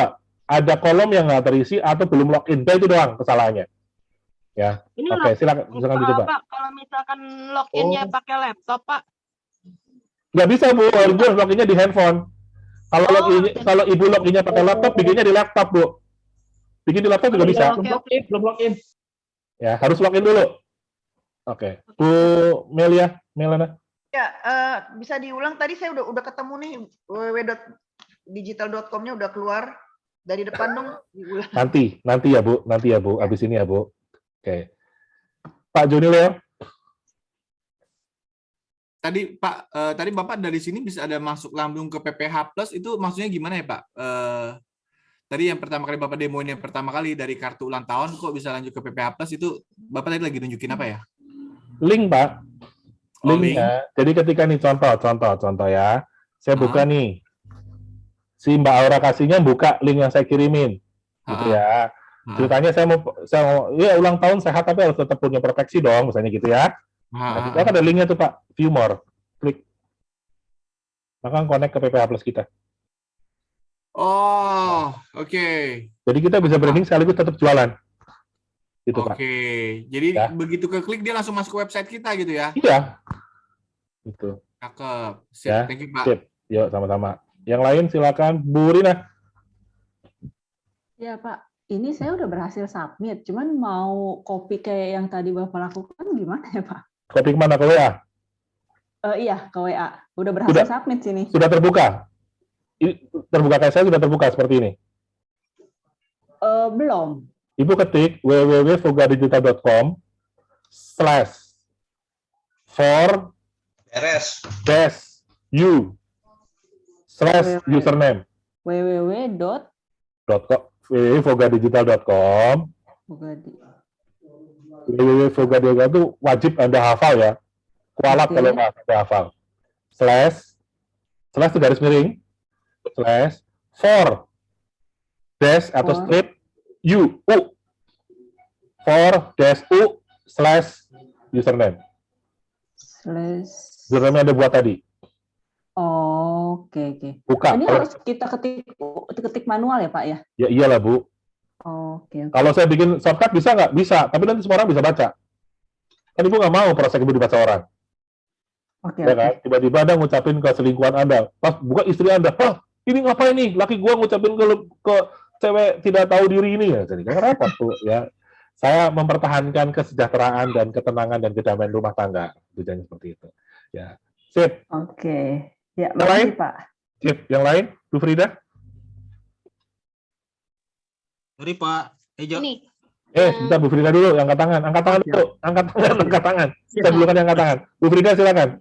ada kolom yang nggak terisi atau belum login, itu doang kesalahannya. Ya, oke, silakan dicoba. Pak, kalau misalkan loginnya pakai laptop Pak? Nggak bisa Bu, harus loginnya di handphone. Kalau Ibu loginnya pakai laptop, bikinnya di laptop Bu. Bikin di laptop juga bisa. Belum login. Ya, harus login dulu. Oke, Bu Melana. Ya, bisa diulang. Tadi saya udah ketemu nih www.digital.com-nya udah keluar dari depan dong. Diulang. Nanti ya Bu, abis ini ya Bu. Oke, Pak Joni Leo. Tadi Pak, tadi Bapak dari sini bisa ada masuk lambung ke PPH Plus, itu maksudnya gimana ya Pak? Tadi yang pertama kali Bapak demoin yang pertama kali dari kartu ulang tahun, kok bisa lanjut ke PPH Plus, itu Bapak tadi lagi nunjukin apa ya? Link Pak, linknya. Jadi ketika nih contoh ya, saya buka nih, si Mbak Aura kasihnya buka link yang saya kirimin, gitu ya. Ceritanya saya mau ya ulang tahun sehat tapi harus tetap punya proteksi dong, misalnya gitu ya. Nah, kita ada linknya tuh Pak, view more, klik, maka connect ke PPH Plus kita. Oh, oke. Jadi kita bisa branding sekaligus tetap jualan. Gitu, Pak. Oke, jadi begitu ke klik dia langsung masuk ke website kita gitu ya? Iya. Gitu. Cakep. Sip, Ya, thank you Pak. sip. Yuk, sama-sama. Yang lain silakan, Bu Rina. Ya Pak, ini saya udah berhasil submit, cuman mau copy kayak yang tadi Bapak lakukan gimana ya Pak? Copy kemana, ke WA? Iya, ke WA. Udah berhasil submit sini. Sudah terbuka? Terbuka kayak saya sudah terbuka seperti ini? Belum. Ibu ketik www.vogadigital.com/for-u /username. www.vogadigital.com. www.vogadigital itu wajib Anda hafal ya. Kualat kalau nggak Anda hafal. Slash itu garis miring, slash for dash atau strip u for dash u slash username. Username yang Anda buat tadi. Oke. Buka. Ini harus kita ketik manual ya Pak ya? Ya iyalah Bu. Oke. Kalau saya bikin shortcut bisa nggak? Bisa, tapi nanti semua orang bisa baca. Kan Ibu nggak mau proses Ibu dibaca orang. Ya kan? Tiba-tiba Anda ngucapin ke selingkuhan Anda, pas buka istri Anda, ini ngapain nih? Laki gua ngucapin ke cewek tidak tahu diri ini ya. Jadi kan repot tuh ya. Saya mempertahankan kesejahteraan dan ketenangan dan kedamaian rumah tangga. Tujuannya seperti itu. Ya. Sip. Oke. Ya, yang lain, Pak. Sip. Yang lain, Bu Frida? Sorry Pak. Ejo. Sebentar Bu Frida dulu, angkat tangan dulu. Angkat tangan. Kita dulu kan yang angkat tangan. Bu Frida silakan.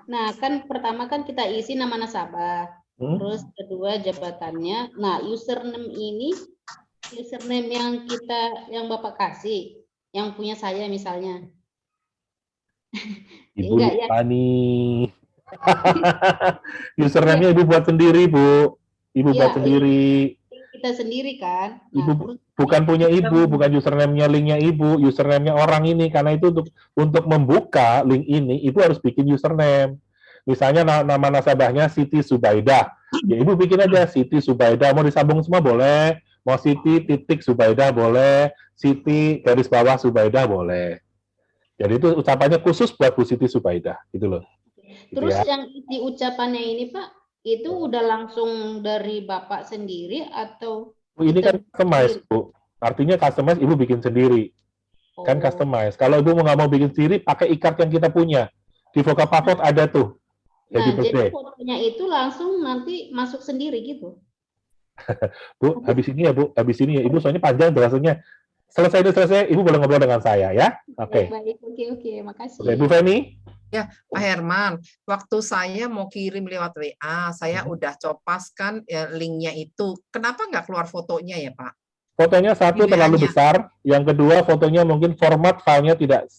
Nah, kan pertama kan kita isi nama nasabah. Terus kedua jabatannya. Nah, username ini username yang Bapak kasih, yang punya saya misalnya. Ibu lupa nih. Username-nya Ibu buat sendiri, Bu. Ibu buat sendiri. Kita sendiri kan. Ibu bukan punya Ibu, bukan username-nya, link-nya Ibu, username-nya orang ini. Karena itu untuk membuka link ini, Ibu harus bikin username. Misalnya nama nasabahnya Siti Subaidah. Ya Ibu bikin aja Siti Subaidah, mau disambung semua boleh. Mau Siti titik Subaidah boleh, Siti garis bawah Subaidah boleh. Jadi itu ucapannya khusus buat Bu Siti Subaidah, gitu loh. Terus gitu ya. yang isi ucapannya ini Pak, itu udah langsung dari Bapak sendiri atau? Ini kan customize, Bu. Artinya customize Ibu bikin sendiri. Kan customize. Kalau Ibu nggak mau bikin sendiri, pakai e-card yang kita punya. Di Voka Password ada tuh. Jadi fotonya itu langsung nanti masuk sendiri gitu. Bu, habis ini ya Bu, habis ini ya Ibu, soalnya panjang bahasanya. Selesai, Ibu boleh ngobrol dengan saya ya. Oke. Baik, oke, makasih. Oke, Bu Feni. Ya, Pak Herman, waktu saya mau kirim lewat WA, saya udah copaskan ya, linknya itu. Kenapa nggak keluar fotonya ya, Pak? Fotonya satu terlalu besar, yang kedua fotonya mungkin format filenya tidak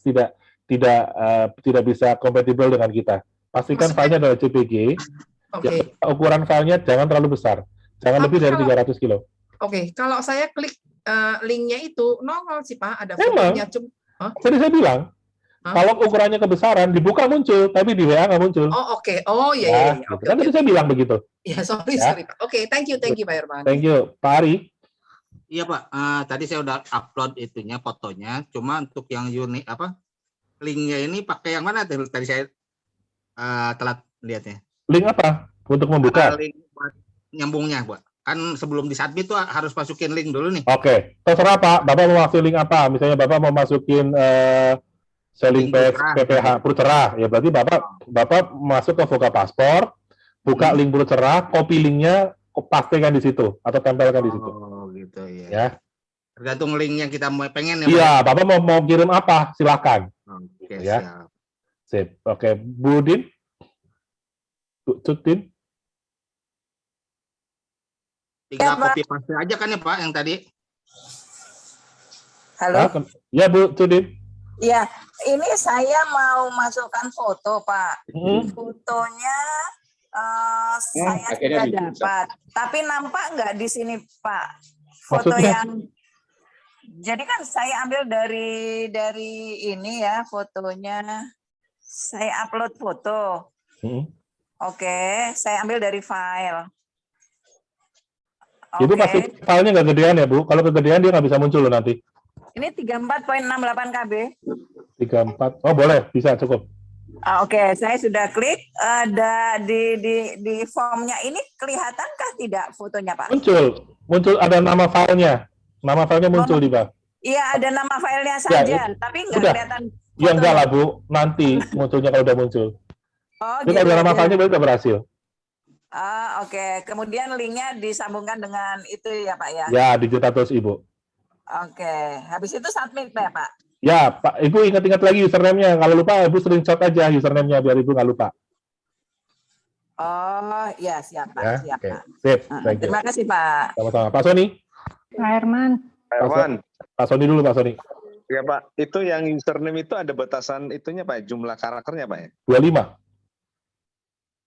bisa kompatibel dengan kita. Pastikan filenya adalah JPG. Ya, ukuran filenya jangan terlalu besar, jangan lebih dari 300 kilo. Oke, kalau saya klik linknya itu nongol sih Pak, ada fotonya. Jadi saya bilang, kalau ukurannya kebesaran dibuka muncul, tapi di WA nggak muncul. Oh oke, oh iya. Kan tadi saya bilang begitu. Ya sorry Pak. Oke, thank you Pak Herman. Thank you, Pak Ari. Iya Pak, tadi saya udah upload itunya fotonya, cuma untuk yang unik linknya ini pakai yang mana tadi saya telat lihatnya. Link apa untuk membuka? Link buat nyambungnya, Pak. Kan sebelum disubmit tuh harus masukin link dulu nih. Oke, terserah Pak. Bapak mau masukin link apa? Misalnya Bapak mau masukin selling page PPH Purcerah, ya berarti Bapak masuk ke Voka Paspor, buka link Purcerah, copy linknya, pastikan di situ atau tempelkan di situ. Oh gitu ya. Ya. Tergantung link yang kita mau pengen ya. Iya, Bapak mau kirim apa? Silakan. Oke, ya. Sip. Oke, Bu Din. Din. Tinggal copy paste aja kan ya Pak yang tadi. Halo. Ya Bu Din. Ya, ini saya mau masukkan foto Pak. Fotonya saya sudah dapat, tapi nampak nggak di sini Pak? Foto yang jadi kan saya ambil dari ini ya fotonya. Saya upload foto. Oke, saya ambil dari file. Ibu pasti filenya nggak gedean ya Bu? Kalau kegedean dia nggak bisa muncul loh nanti. Ini 34.68 KB. 34. Oh boleh, bisa cukup. Oke, saya sudah klik. Ada di formnya ini kelihatankah tidak fotonya Pak? Muncul ada nama filenya. Nama filenya muncul di bawah. Iya, ada nama filenya saja, tapi nggak kelihatan. Ya enggak lah Bu, nanti munculnya kalau udah muncul. Oh, gitu. Kalau nama filenya berarti udah berhasil. Oke. Kemudian linknya disambungkan dengan itu ya Pak ya? Ya, digital terus Ibu. Oke. Habis itu submit ya Pak? Ya, Pak. Ibu ingat-ingat lagi username-nya. Kalau lupa, Ibu screenshot aja username-nya biar Ibu nggak lupa. Oh, ya siap Pak, Ya, siap oke. Pak. Sip, thank you. Terima kasih Pak. Sama-sama. Pak Sony? Pak Herman. Pak Sony dulu, Pak Sony. Ya Pak, itu yang username itu ada batasan itunya Pak, jumlah karakternya Pak ya? 25.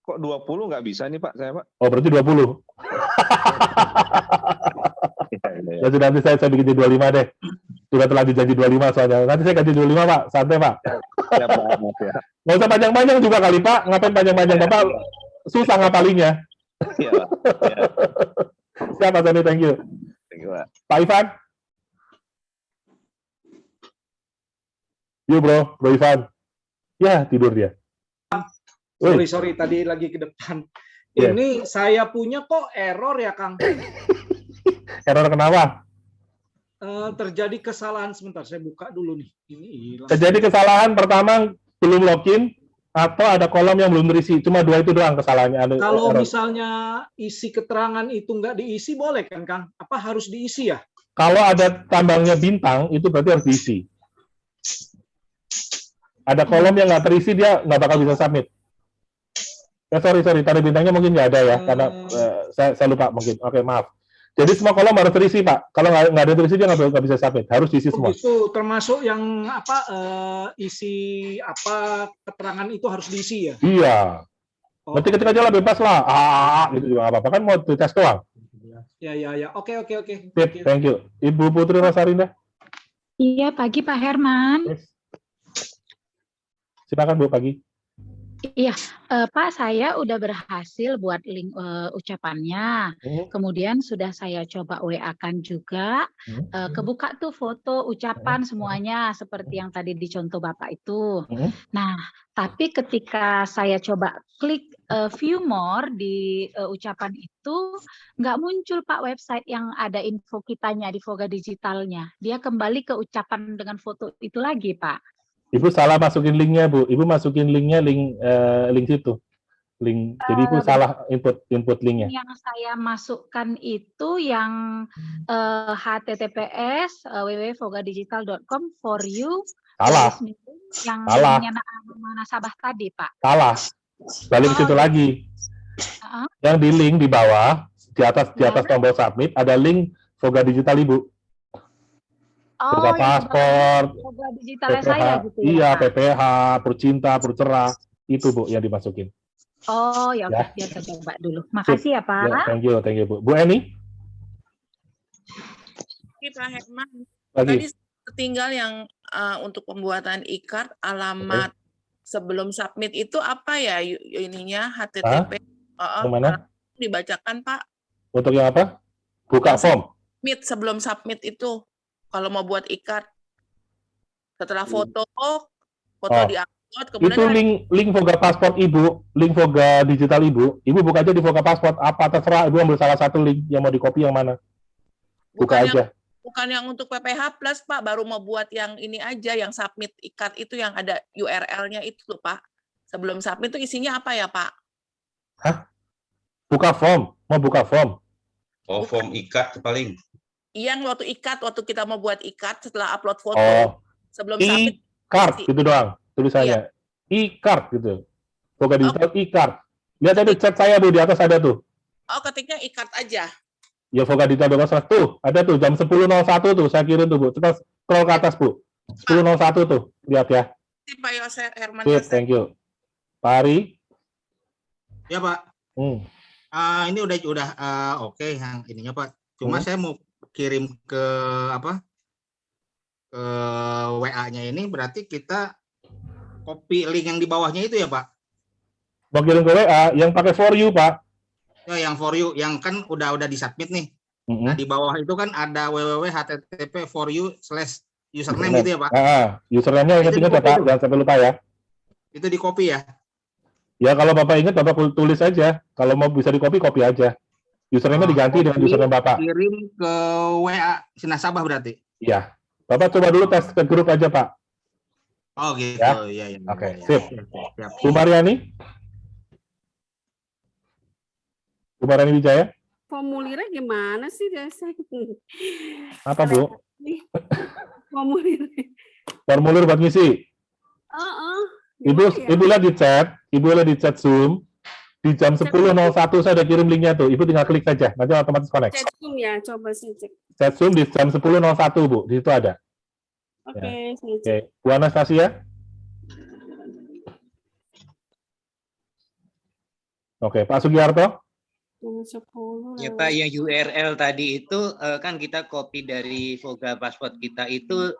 Kok 20 nggak bisa nih Pak, saya Pak? Oh, berarti 20. Ya sudah, nanti saya bikin jadi 25 deh. Sudah terlanjur janji 25 soalnya. Nanti saya ganti 25 Pak, santai Pak. Ya Pak, maaf ya. Nggak usah panjang-panjang juga kali Pak. Ngapain panjang-panjang Bapak? Susah ngapalinnya. Iya Pak. Ya. Siap Pak Sony, thank you. Thank you Pak. Pak Ivan? Yuk bro Ivan. Ya, tidur dia. Sorry, tadi lagi ke depan. Yeah. Ini saya punya kok error ya, Kang. Error kenapa? Terjadi kesalahan, sebentar saya buka dulu nih. Ini hilang. Terjadi kesalahan pertama belum login atau ada kolom yang belum terisi. Cuma 2 itu doang kesalahannya. Ada Kalau error. misalnya isi keterangan itu nggak diisi, boleh kan, Kang? Apa harus diisi ya? Kalau ada tambangnya bintang, itu berarti harus diisi. Ada kolom yang nggak terisi, dia nggak bakal bisa submit. Sorry, tanda bintangnya mungkin nggak ada ya, karena saya lupa mungkin. Oke, maaf. Jadi semua kolom harus terisi, Pak. Kalau nggak ada terisi, dia nggak bisa submit. Harus diisi semua. Itu termasuk yang apa isi apa keterangan itu harus diisi ya? Iya. Ketik aja lah, bebas lah. Gitu juga nggak apa-apa. Kan mau tes doang. Ya. Oke. Sip, thank you. Ibu Putri Rosarinda. Iya, pagi Pak Herman. Silakan Bu, pagi. Iya, Pak, saya udah berhasil buat link ucapannya. Kemudian sudah saya coba WA-kan juga. Kebuka tuh foto ucapan semuanya seperti yang tadi dicontoh Bapak itu. Nah, tapi ketika saya coba klik view more di ucapan itu, nggak muncul Pak website yang ada info kitanya di Voga Digitalnya. Dia kembali ke ucapan dengan foto itu lagi, Pak. Ibu salah masukin linknya, Bu. Ibu masukin linknya link situ. Jadi Ibu salah input linknya. Yang saya masukkan itu yang https www.vogadigital.com for you. Salah. Yang Salah. nama nasabah tadi, Pak. Salah. Balik ke situ lagi. Yang di link di bawah, di atas tombol submit ada link Voga Digital Ibu. Buka paspor, digitalnya PPH, saya gitu ya. iya, Pak? PPH, Percinta, Percerah, itu Bu yang dimasukin. Oh, ya Ya. biar saya coba dulu. Makasih ya, Pak. Ya, thank you Bu. Bu Eni? Pak Herman, Pagi. tadi tinggal yang untuk pembuatan e-card alamat sebelum submit itu apa ya ininya HTTP? Yang mana? Dibacakan Pak. Untuk yang apa? Buka form. Submit sebelum submit itu kalau mau buat e-card setelah foto diupload kemudian Itu link Voga Pasport Ibu, link Voga Digital Ibu buka aja di Voga Pasport, apa terserah Ibu ambil salah satu link yang mau di-copy yang mana. Buka aja. bukan yang untuk PPH Plus Pak, baru mau buat yang ini aja, yang submit e-card itu yang ada URL-nya itu loh Pak. Sebelum submit itu isinya apa ya Pak? Hah? Buka form, mau buka form. Oh, form e-card paling. Yang waktu e-card, waktu kita mau buat e-card setelah upload foto. Oh. Sebelum submit. E-card gitu doang tulisannya. E-card gitu. Voga Digital e-card. Lihat ada chat saya Bu, di atas ada tuh. Oh, ketiknya e-card aja. Ya Voga Digital tuh, ada tuh jam 10.01 tuh saya kirim tuh Bu. Coba scroll ke atas Bu. 10.01 tuh, lihat ya. Pak Yosef Herman. Sip, thank you. Pak Ari? Ya Pak. Ini udah oke yang ininya Pak. Cuma saya mau kirim ke apa? Ke WA-nya ini berarti kita copy link yang di bawahnya itu ya Pak? Mau kirim ke WA yang pakai for you Pak. Ya yang for you, yang kan udah disubmit nih. Nah di bawah itu kan ada www.http4u/username gitu ya Pak? Username-nya ingat-ingat ya Pak, jangan sampai lupa ya. Itu di copy ya? Ya kalau Bapak ingat Bapak tulis aja. Kalau mau bisa di copy aja. Username-nya diganti dengan username Bapak. Kirim ke WA si nasabah berarti? Iya. Bapak coba dulu tes ke grup aja Pak. Oh gitu, ya. Ya. Oke, sip. Bu Mariani? Bu Mariani Wijaya? Formulirnya gimana sih dasar? Apa Bu? Formulirnya. Formulir buat ngisi? Ibu lihat di chat Zoom, Di jam 10.01 saya udah kirim linknya tuh. Ibu tinggal klik saja, nanti otomatis connect. Chat Zoom ya, coba saya cek. Chat Zoom di jam 10.01 Bu, di situ ada. Oke, saya Oke, cek. Bu Anastasia. Oke, Pak Sugiarto. Jam 10. Ya Pak, yang URL tadi itu kan kita copy dari Voga Passport kita itu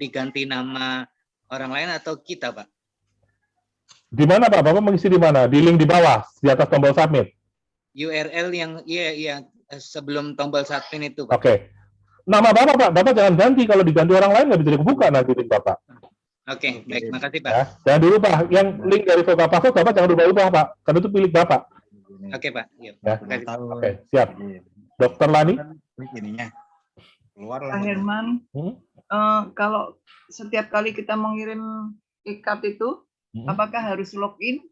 diganti nama orang lain atau kita Pak? Di mana Pak? Bapak mengisi di mana? Di link di bawah, di atas tombol submit. URL yang sebelum tombol submit itu Pak. Oke. Nama Bapak, Pak. Bapak jangan ganti. Kalau diganti orang lain nggak bisa dibuka nanti link Bapak. Oke, baik, makasih Pak. Ya. Jangan dulu Pak. Yang link dari Voga Passport Bapak jangan ubah-ubah Pak. Karena itu pilih Bapak. Oke Pak. Yuk. Ya. Oke, siap. Dokter Lani. Ininya keluar Pak Herman, kalau setiap kali kita mengirim ikat itu, apakah harus login?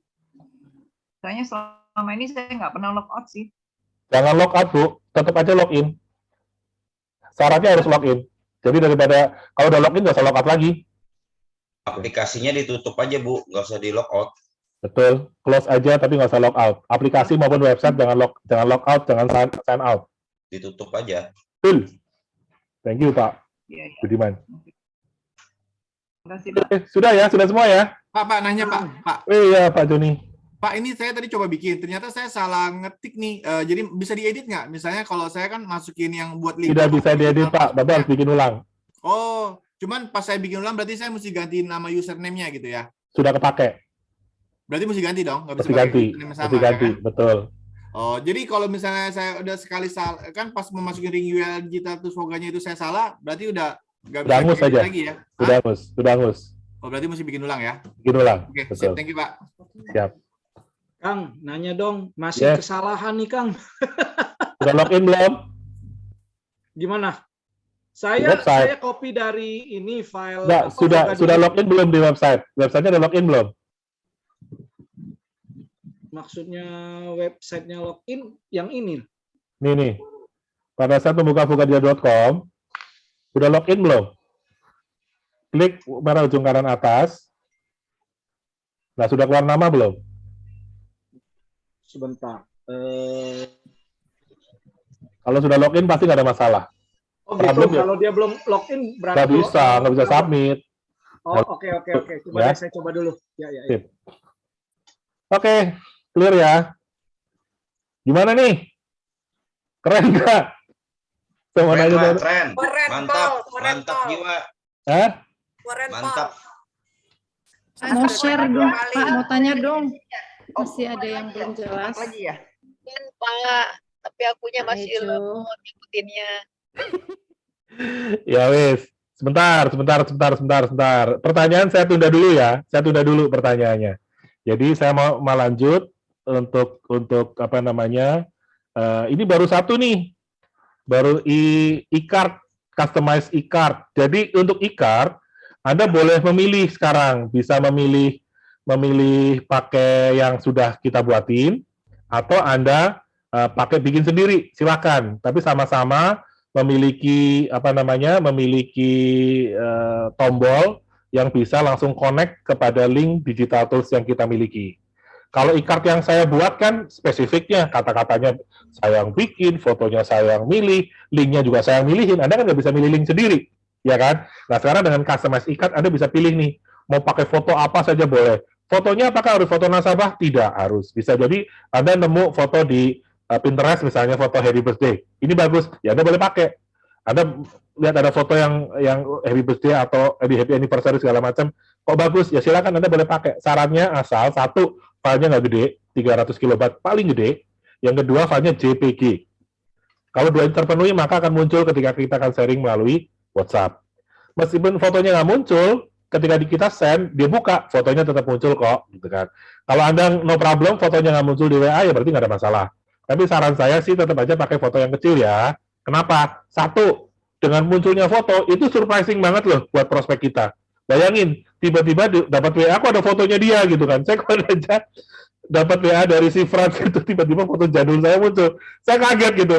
Soalnya selama ini saya nggak pernah logout sih. Jangan logout Bu, tetap aja login. Syaratnya harus login. Jadi daripada kalau udah login nggak usah logout lagi. Aplikasinya ditutup aja Bu, nggak usah di logout. Betul, close aja tapi nggak usah logout. Aplikasi maupun website jangan logout, jangan sign out. Ditutup aja. Betul. Thank you Pak Ya, ya. Budiman. Terima kasih Pak. Sudah ya, sudah semua ya. Pak nanya Pak. Iya Pak Joni. Pak, ini saya tadi coba bikin, ternyata saya salah ngetik nih. Jadi bisa diedit nggak? Misalnya kalau saya kan masukin yang buat link. Tidak bisa diedit Pak, Bapak harus bikin ulang. Oh, cuman pas saya bikin ulang berarti saya mesti ganti nama username-nya gitu ya? Sudah kepake. Berarti mesti ganti dong? Nggak bisa Mesti pakai ganti, username sama, mesti ganti, ya kan? betul. Oh, jadi kalau misalnya saya udah sekali salah, kan pas memasukin ring URL digital terus Voganya itu saya salah, berarti udah nggak bisa Udah angus diedit saja. lagi ya? Sudah angus. Oh, berarti mesti bikin ulang ya? Bikin ulang, Oke, betul. thank you Pak. Siap. Kang, nanya dong, masih Yes. kesalahan nih Kang. Sudah login belum? Gimana? Di website. Saya copy dari ini file. Enggak, sudah login belum di website? Websitenya udah login belum? Maksudnya websitenya login yang ini. Nih. Pada saat membuka vogadia.com, udah login belum? Klik merah ujung kanan atas. Nah, sudah keluar nama belum? Sebentar. Kalau sudah login pasti nggak ada masalah. Oh gitu, Problem ya? kalau dia belum login berarti Nggak bisa submit. Oh, oke. Coba Ya. deh, saya coba dulu. Ya. Sip. Oke, clear ya. Gimana nih? Keren nggak? Semua Keren, nanya Pak, dong. keren. Mantap jiwa. Hah? Mantap. Mau share dong, Pak, mau tanya dong. Masih ada yang belum jelas. Lagi ya? Pak, tapi akunya masih belum ngikutinnya. Ya wis. Sebentar. Pertanyaan saya tunda dulu ya. Saya tunda dulu pertanyaannya. Jadi saya mau lanjut untuk apa namanya? Ini baru satu nih. Baru e-card, customize e-card. Jadi untuk e-card Anda boleh memilih sekarang, bisa memilih pakai yang sudah kita buatin atau Anda pakai bikin sendiri, silakan. Tapi sama-sama memiliki tombol yang bisa langsung connect kepada link digital tools yang kita miliki. Kalau e-card yang saya buat kan spesifiknya, kata-katanya saya yang bikin, fotonya saya yang milih, linknya juga saya yang milihin. Anda kan nggak bisa milih link sendiri, ya kan? Nah sekarang dengan customize e-card Anda bisa pilih nih, mau pakai foto apa saja boleh. Fotonya apakah harus foto nasabah? Tidak harus. Bisa jadi Anda nemu foto di Pinterest misalnya foto happy birthday. Ini bagus, ya Anda boleh pakai. Anda lihat ada foto yang happy birthday atau happy anniversary segala macam, kok bagus, ya silakan Anda boleh pakai. Sarannya asal satu, filenya nggak gede, 300 kilobyte paling gede. Yang kedua, filenya JPG. Kalau dua ini terpenuhi, maka akan muncul ketika kita akan sharing melalui WhatsApp. Meskipun fotonya nggak muncul, ketika kita send, dia buka, fotonya tetap muncul kok, gitu kan. Kalau Anda no problem, fotonya nggak muncul di WA, ya berarti nggak ada masalah. Tapi saran saya sih tetap aja pakai foto yang kecil ya. Kenapa? Satu, dengan munculnya foto, itu surprising banget loh buat prospek kita. Bayangin, tiba-tiba dapat WA, kok ada fotonya dia gitu kan. Saya kalau aja dapat WA dari si Frans itu, tiba-tiba foto jadul saya muncul. Saya kaget gitu.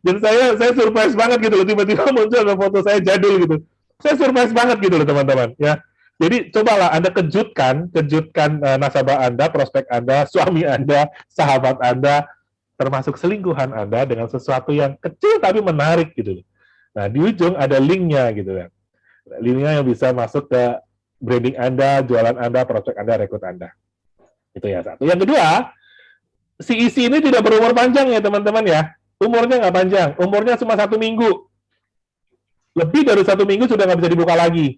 Dan saya surprise banget gitu loh, tiba-tiba muncul ada foto saya jadul gitu. Saya surprise banget gitu loh teman-teman. Ya, Jadi cobalah Anda kejutkan nasabah Anda, prospek Anda, suami Anda, sahabat Anda, termasuk selingkuhan Anda dengan sesuatu yang kecil tapi menarik gitu. Nah, di ujung ada linknya gitu kan. Linknya yang bisa masuk ke branding Anda, jualan Anda, prospek Anda, rekrut Anda. Itu ya satu. Yang kedua, si isi ini tidak berumur panjang ya teman-teman ya. Umurnya nggak panjang, umurnya cuma 1 minggu. Lebih dari 1 minggu sudah nggak bisa dibuka lagi.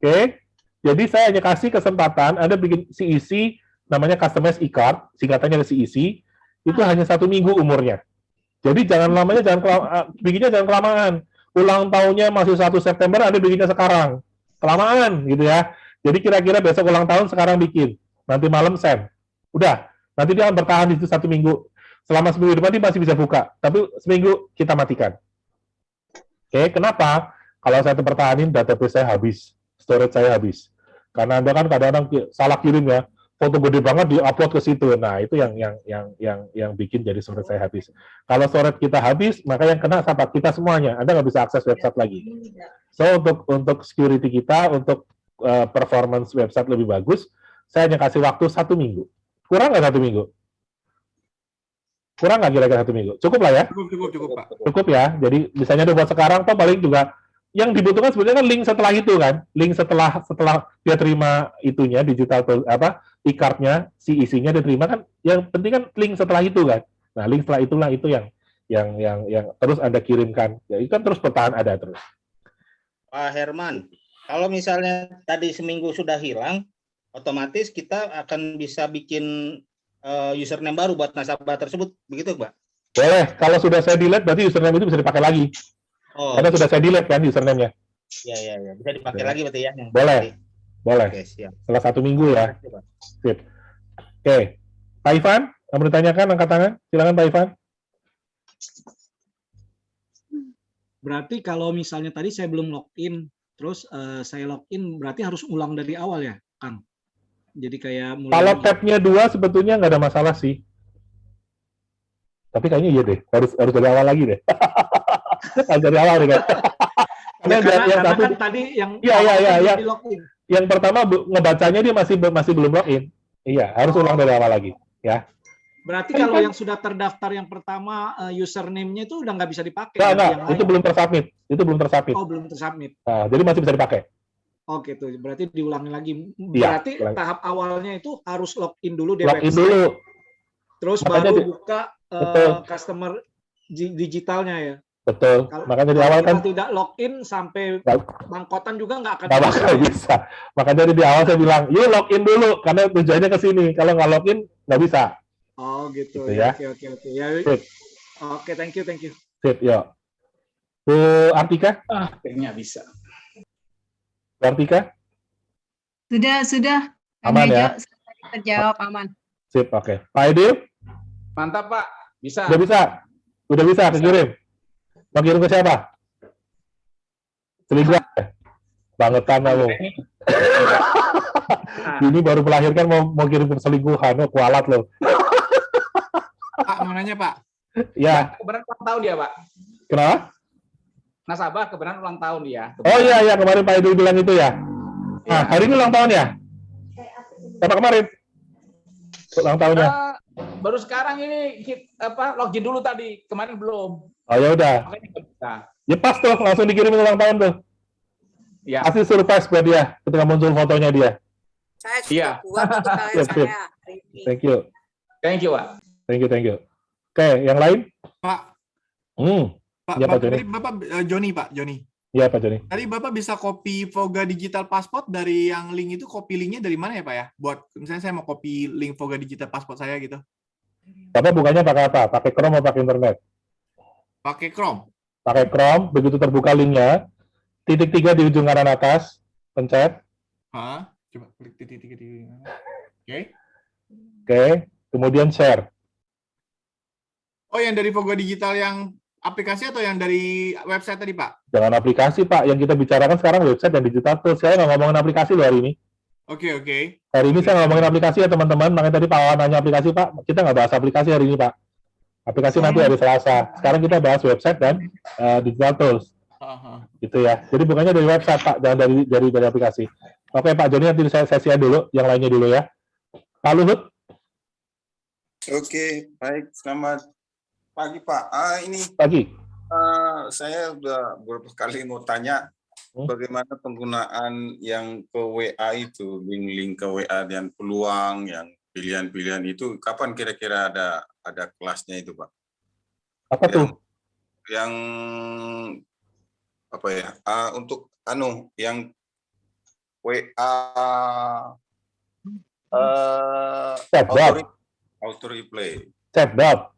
Oke, jadi saya hanya kasih kesempatan Anda bikin CEC, namanya Customize e-card, singkatannya CEC, itu hanya 1 minggu umurnya. Jadi jangan bikinnya jangan kelamaan. Ulang tahunnya masih 1 September, Anda bikinnya sekarang. Kelamaan gitu ya. Jadi kira-kira besok ulang tahun sekarang bikin. Nanti malam send. Udah, nanti dia akan bertahan di situ 1 minggu. Selama seminggu depan dia masih bisa buka, tapi seminggu kita matikan. Oke, kenapa? Kalau saya pertahanin, database saya habis, storage saya habis. Karena Anda kan kadang-kadang salah kirim ya, foto gede banget di-upload ke situ. Nah, itu yang bikin jadi storage saya habis. Kalau storage kita habis, maka yang kena siapa? Kita semuanya. Anda nggak bisa akses website lagi. So, untuk security kita, untuk performance website lebih bagus, saya hanya kasih waktu 1 minggu. Kurang nggak 1 minggu? Kurang nggak kira-kira 1 minggu? Cukup lah ya? Cukup, Pak. Cukup ya. Jadi misalnya udah buat sekarang, toh paling juga yang dibutuhkan sebenarnya kan link setelah itu kan. Link setelah dia terima itunya, digital e-card-nya, si isinya dia terima kan. Yang penting kan link setelah itu kan. Nah, link setelah itulah itu yang terus Anda kirimkan. Ya, itu kan terus bertahan ada terus. Pak Herman, kalau misalnya tadi seminggu sudah hilang, otomatis kita akan bisa bikin username baru buat nasabah tersebut, begitu Mbak? Boleh, kalau sudah saya delete berarti username itu bisa dipakai lagi. Oh, karena sudah saya delete kan username-nya. Iya, bisa dipakai lagi berarti ya? Boleh. Oke, siap. Setelah 1 minggu ya. Sip. Oke, Pak Ivan, mau ditanyakan, angkat tangan. Silakan Pak Ivan. Berarti kalau misalnya tadi saya belum login, terus saya login, berarti harus ulang dari awal ya, Kang? Jadi kayak mulai. Kalau tab-nya 2 sebetulnya nggak ada masalah sih. Tapi kayaknya iya deh, harus dari awal lagi deh. Harus dari awal deh kan. Karena kan tadi yang di login. Yang pertama ngebacanya dia masih belum login. Iya, harus ulang dari awal lagi, ya. Berarti kalau yang sudah terdaftar yang pertama username-nya itu udah nggak bisa dipakai. Nggak, itu belum tersubmit. Itu belum tersubmit. Oh, belum tersubmit. Nah, jadi masih bisa dipakai. Oke, tuh berarti diulangi lagi. Berarti tahap awalnya itu harus login dulu di login website. Dulu. Terus makanya baru buka customer digitalnya ya. Betul. Makanya dari awal kan tidak login sampai bangkotan juga nggak akan bisa. Makanya di awal saya bilang, yuk login dulu karena tujuannya ke sini. Kalau nggak login nggak bisa. Oh gitu ya. Oke. Ya. Oke, thank you. Sip, yuk. Bu Artika? Kayaknya bisa. Bu Artika? Sudah. Aman ya? Terjawab aman. Sip, oke. Pak Edil? Mantap, Pak. Bisa. Udah bisa kekirim. Mau kirim ke siapa? Selingkuh. Bangetan kamu. Ini baru melahirkan mau kirim ke selingkuhan, kualat loh. Pak, mau nanya Pak. Ya. Kebenaran ulang tahun dia, Pak. Kenapa? Nasabah kebenaran ulang tahun dia. Oh iya, kemarin Pak Edu bilang itu ya. Nah, hari ini ulang tahun ya? Apa kemarin? Ulang tahunnya? Baru sekarang ini login dulu tadi, kemarin belum. Oh ya udah. Ya pas tuh, langsung dikirimin ulang tahun tuh. Ya. Kasih surprise buat dia ketika muncul fotonya dia. Saya sudah buat untuk kalian saya. Thank you. Thank you, Pak. Thank you. Oke, yang lain? Pak. Ya, Pak Joni. Bapak Joni, Pak Joni. Iya, Pak Joni. Tadi Bapak bisa copy Voga Digital Passport dari yang link itu, copy linknya dari mana ya, Pak ya? Buat misalnya saya mau copy link Voga Digital Passport saya gitu. Bapak bukanya pakai apa? Pakai Chrome atau pakai internet? Pakai Chrome. Pakai Chrome, begitu terbuka linknya, titik 3 di ujung kanan atas, pencet. Coba klik titik 3 di Oke, kemudian share. Oh, yang dari Voga Digital yang aplikasi atau yang dari website tadi, Pak? Jangan aplikasi, Pak. Yang kita bicarakan sekarang website dan digital tools. Saya nggak ngomongin aplikasi loh hari ini. Oke. Hari ini saya ngomongin aplikasi ya, teman-teman. Makanya tadi Pak Wawan nanya aplikasi, Pak. Kita nggak bahas aplikasi hari ini, Pak. Aplikasi nanti hari Selasa. Sekarang kita bahas website dan digital tools. Gitu ya. Jadi bukannya dari website, Pak. Jangan dari aplikasi. Oke, Pak Joni nanti saya sesi dulu, yang lainnya dulu ya. Pak Luhut. Oke, baik. Selamat pagi, Pak. Ini Pagi. saya udah beberapa kali mau tanya bagaimana penggunaan yang ke WA itu, link-link ke WA dan peluang yang pilihan-pilihan itu, kapan kira-kira ada kelasnya itu, Pak? Apa tuh? Yang apa ya? Untuk yang WA auto replay. Chatbot.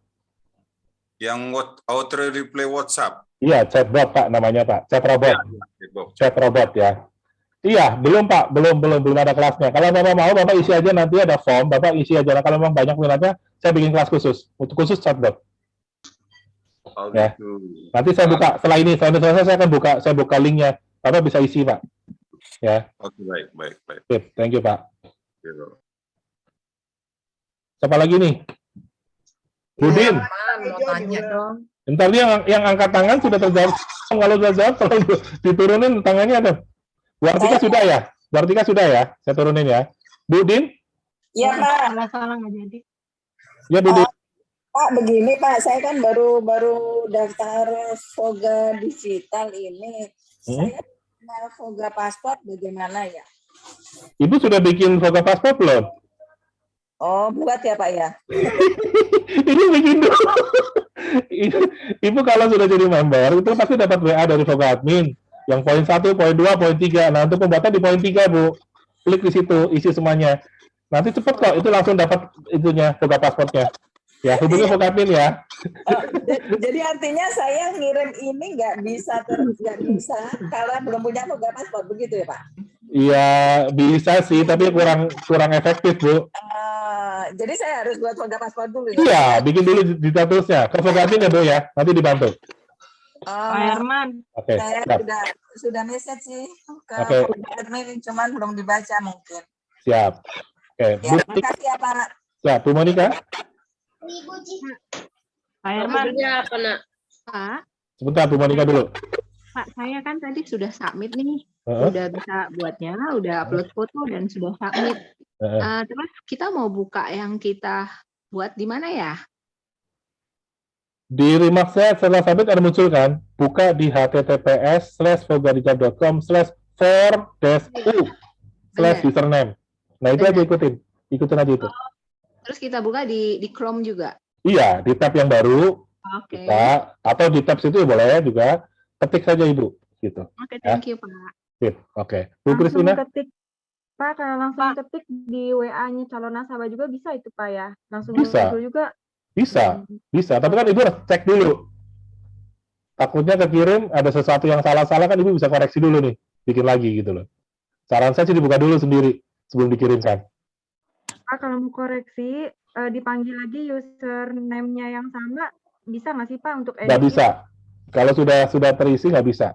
Yang auto replay WhatsApp. Iya, chatbot Pak namanya Pak. Chat robot. Chat robot ya. Iya, belum Pak, belum ada kelasnya. Kalau Bapak mau, Bapak isi aja, nanti ada form, Bapak isi aja. Nah, kalau memang banyak minatnya, saya bikin kelas khusus untuk khusus chatbot. Ya. Nanti saya buka setelah ini, saya akan saya buka linknya. Bapak bisa isi Pak. Ya. Oke, baik. Sip, thank you Pak. Siapa lagi nih? Budin. Mau tanya dong. Bentar, dia yang angkat tangan sudah terjawab. Kalau sudah jawab, tolong diturunin tangannya ada. Bu Artika sudah ya? Bu Artika sudah ya? Saya turunin ya. Budin? Iya, Pak. Salah nggak jadi. Ya, Budin. Pak, begini Pak, saya kan baru daftar Voga digital ini. Saya punya Voga paspor bagaimana ya? Ibu sudah bikin Voga paspor belum? Oh, buat ya Pak ya? Ini bikin dulu. Ibu kalau sudah jadi member, itu pasti dapat WA dari Voga admin. Yang poin 1, poin 2, poin 3. Nah, untuk pembuatan di poin 3, Bu. Klik di situ, isi semuanya. Nanti cepet kok, itu langsung dapat itunya, Voga pasportnya. Ya, hubungi Voga admin ya. Jadi artinya saya ngirim ini nggak bisa karena belum punya Voga paspor, begitu ya Pak? Iya, bisa sih, tapi kurang efektif, Bu. Jadi saya harus buat Voga paspor dulu ya? Iya, bikin dulu detailsnya. Ke Voga admin ya, Bu ya. Nanti dibantu. Pak Herman. Oke, Saya siap. sudah message sih ke Oke. Voga admin, cuman belum dibaca mungkin. Siap. Oke, Ya, Bu. terima kasih ya Pak. Siap, Bu Monika. Pak Herman. apa, Nak? Pak, Sebentar, Bu Monika dulu. Pak, saya kan tadi sudah submit nih. Heeh. Udah bisa buatnya, udah upload foto dan sudah submit. Terus kita mau buka yang kita buat di mana ya? Di remark saya setelah submit ada muncul kan, buka di https://for-u/username. Nah itu aja ikutin aja itu. Terus kita buka di Chrome juga. Iya, di tab yang baru, Oke. bisa, atau di tab situ ya boleh juga, ketik saja Ibu, gitu. Oke, Ya. thank you, Pak. Sip, oke. Bu Langsung Kristina, ketik, Pak, kalau langsung ketik di WA-nya calon nasabah juga bisa itu Pak ya? Langsung Bisa. muncul juga. bisa, tapi kan Ibu harus cek dulu. Takutnya kekirim, ada sesuatu yang salah-salah kan Ibu bisa koreksi dulu nih, bikin lagi gitu loh. Saran saya sih dibuka dulu sendiri, sebelum dikirimkan. Pak, kalau mau koreksi, dipanggil lagi username-nya yang sama, bisa nggak sih Pak untuk edit? Nggak bisa. Kalau sudah terisi, nggak bisa.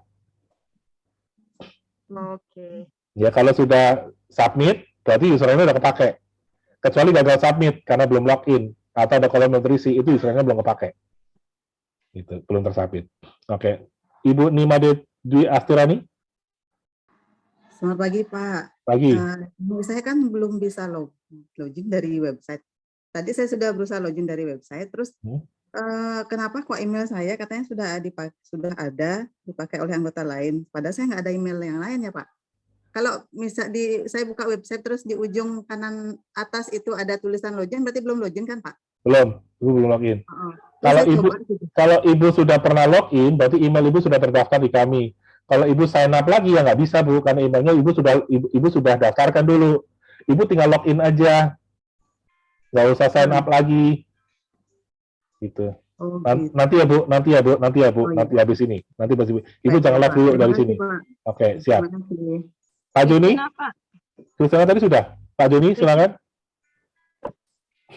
Oke. Ya, kalau sudah submit, berarti username udah kepake. Kecuali gagal submit, karena belum login. Atau ada kolom yang terisi, itu username belum kepake. Itu, belum tersubmit. Oke. Ibu Nima Dwi Astirani? Selamat pagi, Pak. Pagi. Saya kan belum bisa login dari website. Tadi saya sudah berusaha login dari website, terus kenapa kok email saya katanya sudah dipakai oleh anggota lain, padahal saya nggak ada email yang lain ya Pak. Kalau saya buka website terus di ujung kanan atas itu ada tulisan login, berarti belum login kan Pak? Belum, Ibu belum login. Terus saya Kalau Ibu sudah pernah login, berarti email Ibu sudah terdaftar di kami. Kalau Ibu sign up lagi ya nggak bisa Bu, karena emailnya Ibu sudah daftarkan dulu. Ibu tinggal login aja, nggak usah sign up lagi. Gitu. Nanti ya Bu, nanti habis ini. Nanti Ibu jangan live dulu dari sini. Oke, siap. Pak Joni? Kristina tadi sudah. Pak Joni, silakan.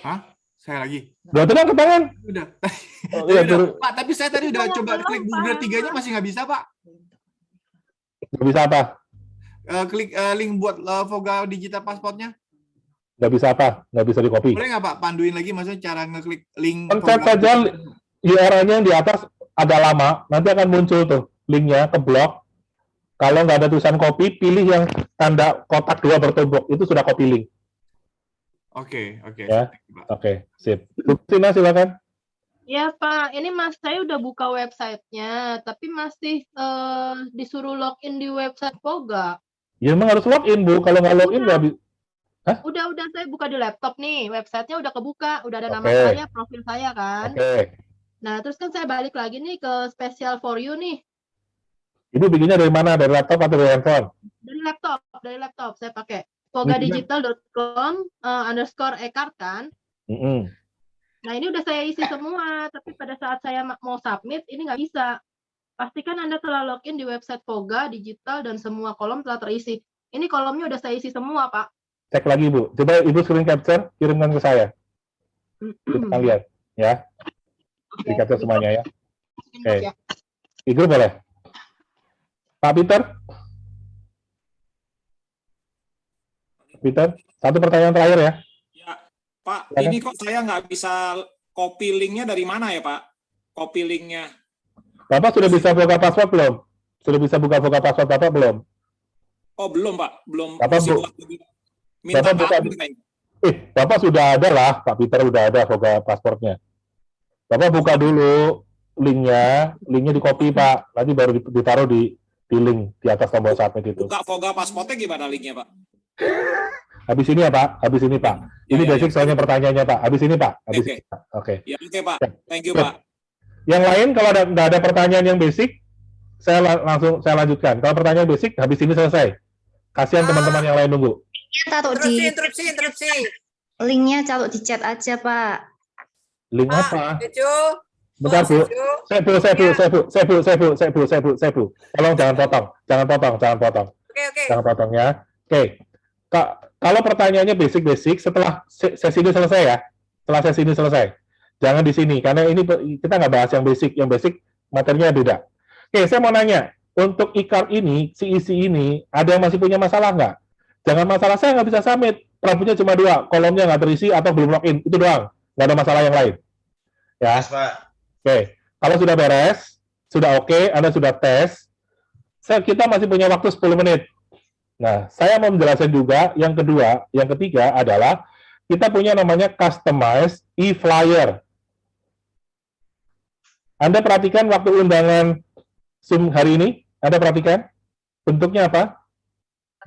Hah? Saya lagi. Udah tenang ke tangan. Udah. Oh, iya, Udah. Pak, tapi saya tadi udah coba klik Google 3-nya masih nggak bisa, Pak. Nggak bisa apa? Klik link buat Voga digital pasportnya. Nggak bisa apa? Nggak bisa di copy. Boleh nggak Pak panduin lagi maksudnya cara ngeklik link? Pencet saja URL-nya yang di atas agak lama, nanti akan muncul tuh linknya ke blog. Kalau nggak ada tulisan copy, pilih yang tanda kotak 2 bertumpuk. Itu sudah copy link. Oke. Ya, oke, sip. Tina, silakan. Ya Pak, ini Mas saya udah buka websitenya, tapi masih disuruh login di website Voga. Ya memang harus login, Bu. Kalau nggak login nggak bisa. Udah saya buka di laptop nih, websitenya udah kebuka, udah ada nama Oke. saya, profil saya kan. Oke. Nah, terus kan saya balik lagi nih ke Special for You nih. Ibu bikinnya dari mana? Dari laptop atau dari handphone? Dari laptop saya pakai vogadigital.com _ecart kan. Nah, ini udah saya isi semua, tapi pada saat saya mau submit, ini nggak bisa. Pastikan Anda telah login di website Voga Digital dan semua kolom telah terisi. Ini kolomnya udah saya isi semua, Pak. Cek lagi, Bu. Coba Ibu screen capture, kirimkan ke saya. Kita lihat, ya. Di capture semuanya, ya. Oke. Igor boleh? Pak Peter? Peter, satu pertanyaan terakhir ya. Pak, Silakan. ini kok saya nggak bisa copy linknya dari mana ya, Pak? Copy linknya. Bapak sudah bisa buka password belum? Sudah bisa buka password Bapak belum? Oh, belum, Pak. Belum. Bapak, Masih Bu. buat minta Bapak buka. password kayaknya. Bapak sudah ada lah, Pak Peter udah ada buka passwordnya. Bapak buka dulu linknya di copy Pak, nanti baru ditaruh di link di atas tombol submit itu. Buka Voga Passportnya gimana linknya, Pak? Habis ini ya Pak, habis ini Pak. Ini basic soalnya pertanyaannya Pak. Habis ini Pak, habis Oke. ini Pak. Oke. Ya, oke, Pak. Thank you, Oke. Pak. Yang lain kalau nggak ada pertanyaan yang basic, saya lanjutkan. Kalau pertanyaan basic habis ini selesai. Kasihan teman-teman yang lain nunggu. Taruh di interupsi. Linknya taruh di chat aja, Pak. Link apa? Bejo. Bentar, Bu. Saya, Bu. Tolong jangan potong. Jangan potong. Oke. Jangan potong ya. Oke. Kalau pertanyaannya basic setelah sesi ini selesai ya. Setelah sesi ini selesai. Jangan di sini karena ini kita nggak bahas yang basic. Yang basic materinya beda. Oke, saya mau nanya. Untuk e-card ini, si isi ini, ada yang masih punya masalah nggak? Jangan masalah saya nggak bisa submit. Problemnya cuma 2, kolomnya nggak terisi atau belum login. Itu doang. Nggak ada masalah yang lain. Ya. Pak. Oke, kalau sudah beres, sudah oke, Anda sudah tes, kita masih punya waktu 10 menit. Nah, saya mau menjelaskan juga, yang ketiga adalah, kita punya namanya Customize e-flyer. Anda perhatikan waktu undangan Zoom hari ini, Anda perhatikan? Bentuknya apa?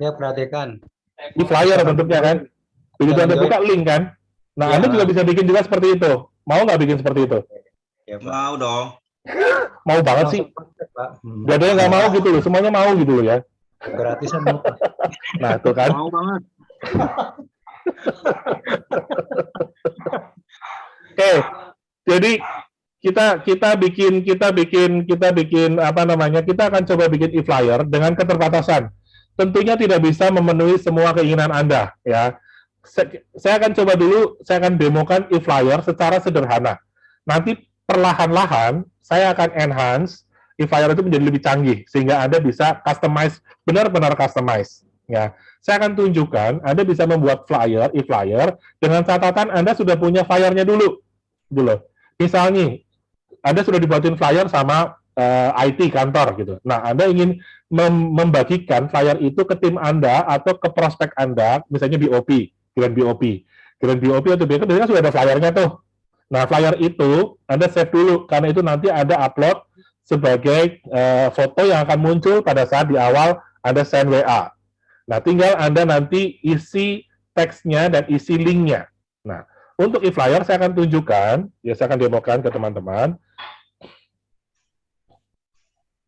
Ya, perhatikan. E-flyer bentuknya kan? Begitu Anda buka link kan? Nah, Ya. Anda juga bisa bikin juga seperti itu. Mau nggak bikin seperti itu? Ya, Mau dong. Mau banget sih. Pak. Gak ada yang nggak mau gitu loh, semuanya mau gitu loh ya. Gratisan mau, Pak. Nah, tuh kan. Mau banget. Oke, jadi kita bikin apa namanya? Kita akan coba bikin e-flyer dengan keterbatasan. Tentunya tidak bisa memenuhi semua keinginan Anda, ya. Saya akan coba dulu, saya akan demokan e-flyer secara sederhana. Nanti perlahan-lahan saya akan enhance e-flyer itu menjadi lebih canggih sehingga Anda bisa customize, benar-benar customize. Ya, saya akan tunjukkan Anda bisa membuat flyer, e-flyer dengan catatan Anda sudah punya flyernya dulu. Misalnya Anda sudah dibuatin flyer sama IT kantor gitu. Nah, Anda ingin membagikan flyer itu ke tim Anda atau ke prospek Anda, misalnya BOP, Grand BOP atau biasanya sudah ada flyernya tuh. Nah, flyer itu Anda save dulu, karena itu nanti ada upload sebagai foto yang akan muncul pada saat di awal Anda send WA. Nah, tinggal Anda nanti isi teksnya dan isi linknya. Nah, untuk e-flyer saya akan tunjukkan, ya saya akan demokan ke teman-teman.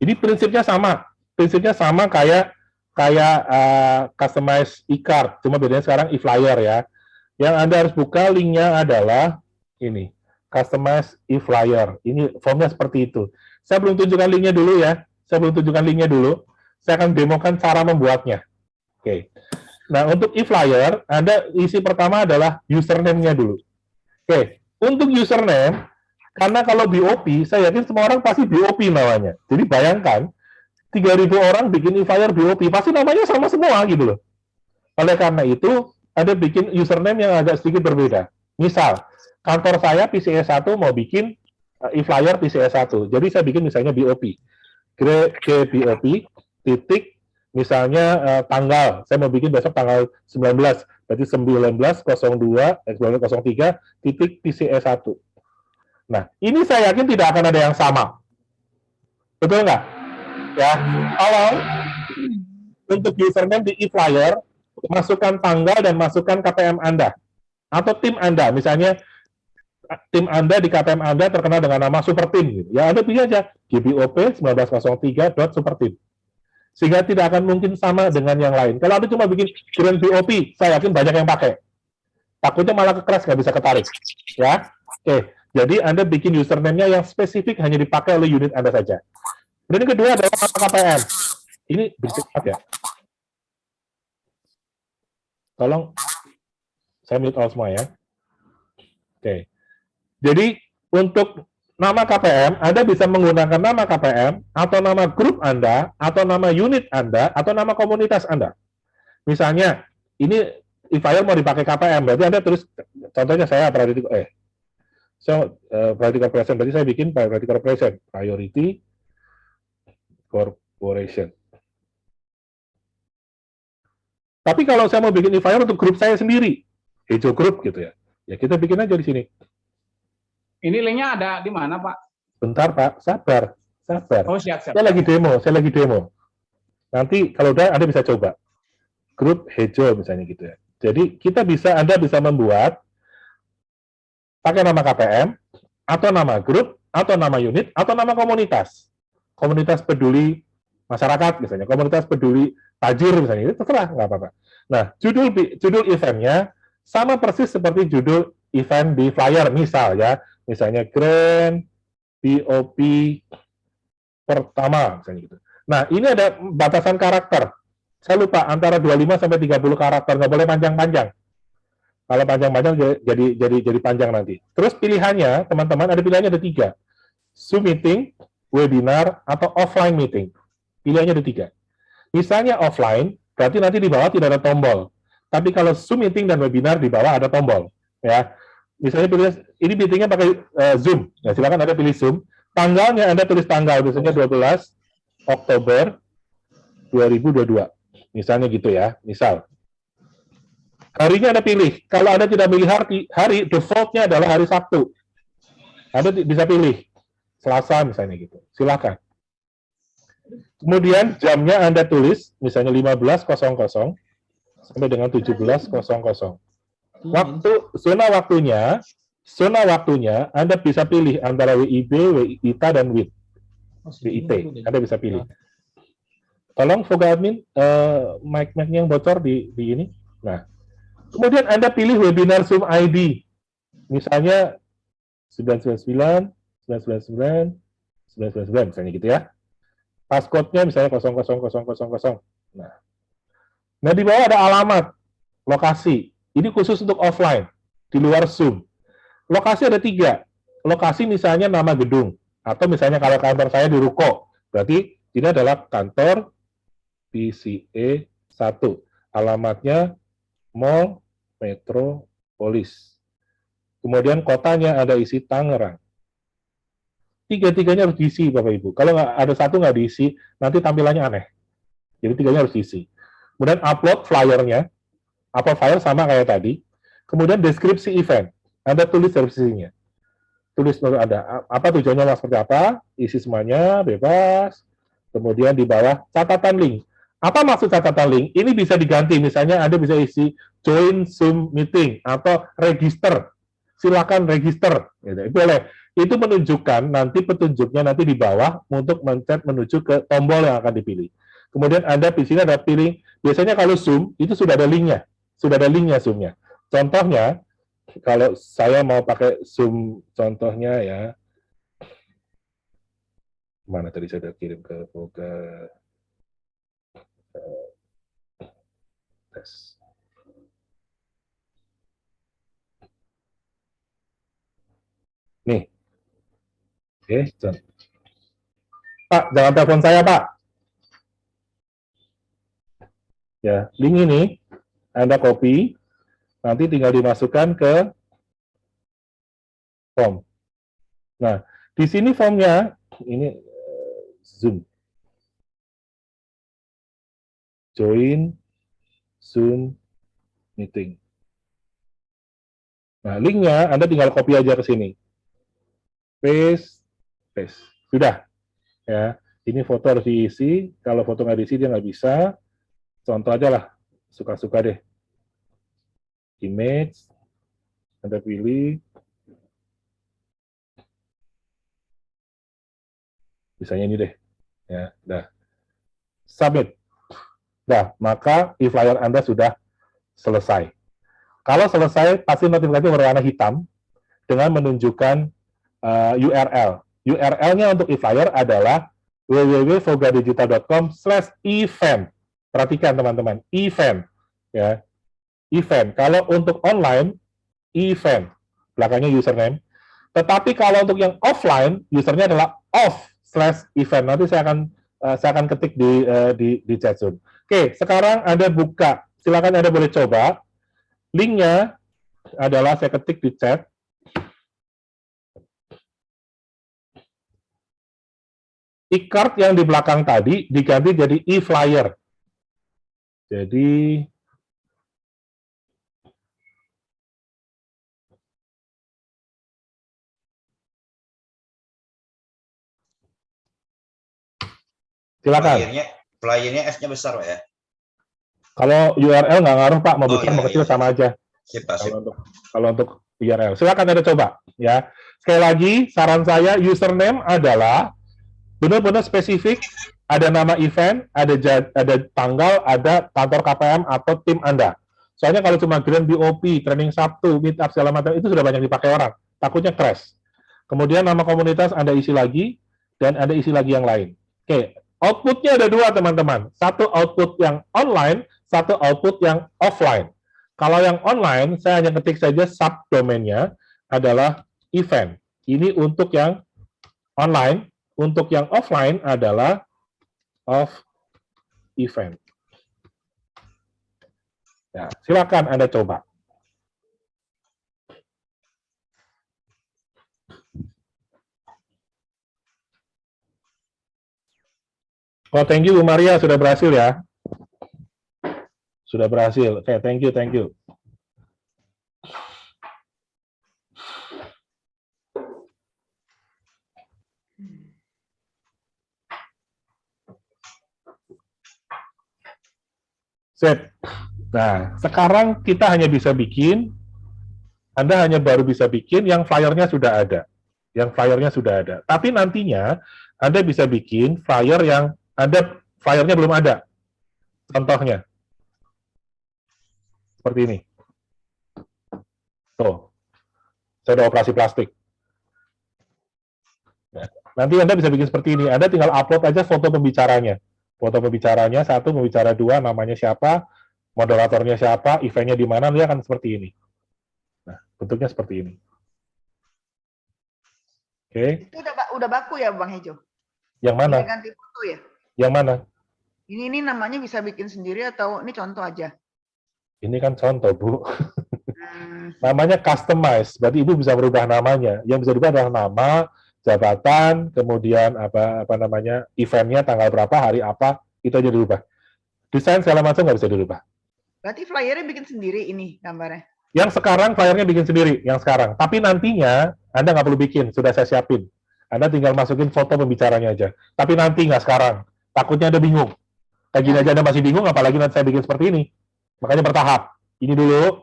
Ini prinsipnya sama kayak customize e-card, cuma bedanya sekarang e-flyer ya. Yang Anda harus buka linknya adalah ini, customize e-flyer. Ini formnya seperti itu. Saya belum tunjukkan linknya dulu ya. Saya akan demokan cara membuatnya. Oke. Nah, untuk e-flyer, Anda isi pertama adalah username-nya dulu. Oke. Untuk username, karena kalau BOP, saya yakin semua orang pasti BOP namanya. Jadi bayangkan, 3.000 orang bikin e-flyer BOP, pasti namanya sama semua gitu loh. Oleh karena itu, Anda bikin username yang agak sedikit berbeda. Misal, kantor saya PCS 1 mau bikin e-flyer PCS 1. Jadi saya bikin misalnya BOP. BOP titik Misalnya tanggal, saya mau bikin besok tanggal 19, berarti 19.02.03.PCE1. Nah, ini saya yakin tidak akan ada yang sama. Betul nggak? Ya, kalau untuk username di e-flyer, masukkan tanggal dan masukkan KPM Anda. Atau tim Anda, misalnya tim Anda di KPM Anda terkenal dengan nama Superteam. Gitu. Ya, Anda pilih aja GBOP 1903.superteam. Sehingga tidak akan mungkin sama dengan yang lain. Kalau Anda cuma bikin Grand BOP, saya yakin banyak yang pakai. Takutnya malah ke-crash, nggak bisa ketarik. Ya, oke. Jadi Anda bikin username-nya yang spesifik hanya dipakai oleh unit Anda saja. Dan yang kedua adalah nama KPM. Ini bercepat ya. Tolong saya mute all semua ya. Oke. Jadi untuk nama KPM, Anda bisa menggunakan nama KPM atau nama grup Anda atau nama unit Anda atau nama komunitas Anda. Misalnya ini e-file mau dipakai KPM, berarti Anda tulis contohnya saya Priority Corporation, berarti saya bikin Priority Corporation, Priority Corporation. Tapi kalau saya mau bikin e-file untuk grup saya sendiri, hijau grup gitu ya. Ya kita bikin aja di sini. Ini linknya ada di mana, Pak? Bentar, Pak. Sabar. Oh, siap. Saya lagi demo. Nanti kalau udah Anda bisa coba. Grup hijau misalnya gitu ya. Jadi Anda bisa membuat pakai nama KPM atau nama grup atau nama unit atau nama komunitas. Komunitas peduli masyarakat misalnya, komunitas peduli tajir misalnya, itu terserah, nggak apa-apa. Nah, judul eventnya sama persis seperti judul event di flyer, misalnya Grand BOP pertama, misalnya gitu. Nah, ini ada batasan karakter. Saya lupa, antara 25 sampai 30 karakter, nggak boleh panjang-panjang. Kalau panjang-panjang jadi panjang nanti. Terus pilihannya, teman-teman, ada pilihannya ada 3. Zoom meeting, webinar, atau offline meeting. Pilihannya ada 3. Misalnya offline, berarti nanti di bawah tidak ada tombol. Tapi kalau Zoom meeting dan webinar di bawah ada tombol. Ya, misalnya pilih ini meetingnya pakai Zoom. Ya, silakan Anda pilih Zoom. Tanggalnya Anda tulis tanggal, biasanya 12 Oktober 2022. Misalnya gitu ya, misal. Harinya Anda pilih. Kalau Anda tidak pilih hari, default-nya adalah hari Sabtu. Anda bisa pilih Selasa misalnya gitu. Silakan. Kemudian jamnya Anda tulis, misalnya 15.00 sampai dengan 17.00. Zona waktunya Anda bisa pilih antara WIB, WITA, dan WIT. Anda bisa pilih. Tolong Voga admin, mic-nya yang bocor di ini. Nah, kemudian Anda pilih webinar Zoom ID. Misalnya 999, 999, 999, misalnya gitu ya. Passcode-nya misalnya 00000. Nah, di bawah ada alamat, lokasi. Ini khusus untuk offline, di luar Zoom. Lokasi ada 3. Lokasi misalnya nama gedung. Atau misalnya kalau kantor saya di Ruko. Berarti ini adalah kantor PCE 1. Alamatnya Mall Metropolis. Kemudian kotanya ada isi Tangerang. 3-tiganya harus diisi, Bapak Ibu. Kalau nggak ada satu nggak diisi, nanti tampilannya aneh. Jadi 3-nya harus diisi. Kemudian upload flyernya, upload flyer sama kayak tadi. Kemudian deskripsi event, Anda tulis deskripsinya. Tulis ada apa tujuannya, seperti apa, isi semuanya, bebas. Kemudian di bawah catatan link. Apa maksud catatan link? Ini bisa diganti, misalnya Anda bisa isi join Zoom meeting atau register. Silakan register, gitu. Boleh. Itu menunjukkan nanti petunjuknya nanti di bawah untuk mencet menuju ke tombol yang akan dipilih. Kemudian Anda di sini ada pilih, biasanya kalau Zoom itu sudah ada linknya, Zoom-nya. Contohnya, kalau saya mau pakai Zoom, contohnya ya, mana tadi saya sudah kirim ke Voga. Tes. Nih. Oke, Pak, jangan telepon saya, Pak. Ya, link ini Anda copy, nanti tinggal dimasukkan ke form. Nah, di sini formnya, ini Zoom. Join Zoom meeting. Nah, linknya Anda tinggal copy aja ke sini. Paste. Sudah. Ya, ini foto harus diisi. Kalau foto nggak diisi, dia nggak bisa. Contoh aja lah. Suka-suka deh. Image. Anda pilih. Misalnya ini deh. Ya, dah. Submit. Nah, maka e-flyer Anda sudah selesai. Kalau selesai, pasti notifikasi berwarna hitam dengan menunjukkan URL. URL-nya untuk e-flyer adalah www.fogadigital.com/event. Perhatikan teman-teman, event. Ya. Event. Kalau untuk online, event. Belakangnya username. Tetapi kalau untuk yang offline, usernya adalah off/event. Nanti saya akan ketik di chat Zoom. Oke, sekarang Anda buka. Silakan Anda boleh coba. Linknya adalah saya ketik di chat. E-card yang di belakang tadi diganti jadi e-flyer. Jadi silakan. Flyernya S-nya besar, Pak ya? Kalau URL nggak ngaruh, Pak, mau besar iya, mau kecil sama aja. Sip, Pak, sip. Kalau untuk URL, silakan Anda coba ya. Sekali lagi, saran saya username adalah benar-benar spesifik, ada nama event, ada tanggal, ada kantor KPM atau tim Anda. Soalnya kalau cuma Grand BOP, training Sabtu, meetup segala macam itu sudah banyak dipakai orang, takutnya crash. Kemudian nama komunitas Anda isi lagi dan Anda isi lagi yang lain. Oke, outputnya ada dua teman-teman. Satu output yang online, satu output yang offline. Kalau yang online, saya hanya ketik saja subdomainnya adalah event. Ini untuk yang online. Untuk yang offline adalah off event. Ya, silakan Anda coba. Oh, thank you Bu Maria, sudah berhasil ya. Sudah berhasil. Oke, thank you. Sip. Nah, sekarang kita hanya bisa bikin, Anda hanya baru bisa bikin yang flyernya sudah ada. Tapi nantinya Anda bisa bikin flyer yang flyernya belum ada. Contohnya. Seperti ini. Tuh. Saya ada operasi plastik. Nah, nanti Anda bisa bikin seperti ini. Anda tinggal upload aja foto pembicaranya. Foto pembicaranya, satu, pembicara dua, namanya siapa, moderatornya siapa, eventnya di mana, dia akan seperti ini. Nah, bentuknya seperti ini. Oke. Itu udah baku ya, Bang Hejo? Yang mana? Bisa ganti foto ya? Yang mana? Ini namanya bisa bikin sendiri atau ini contoh aja? Ini kan contoh, Bu. Namanya customize, berarti Ibu bisa berubah namanya. Yang bisa berubah adalah nama, jabatan, kemudian eventnya tanggal berapa, hari apa, itu aja dirubah. Desain segala macam nggak bisa dirubah. Berarti flyernya bikin sendiri ini gambarnya? Yang sekarang flyernya bikin sendiri, yang sekarang. Tapi nantinya Anda nggak perlu bikin, sudah saya siapin. Anda tinggal masukin foto pembicaranya aja. Tapi nanti nggak sekarang. Takutnya Anda bingung. Kayak gini aja Anda masih bingung, apalagi nanti saya bikin seperti ini. Makanya bertahap. Ini dulu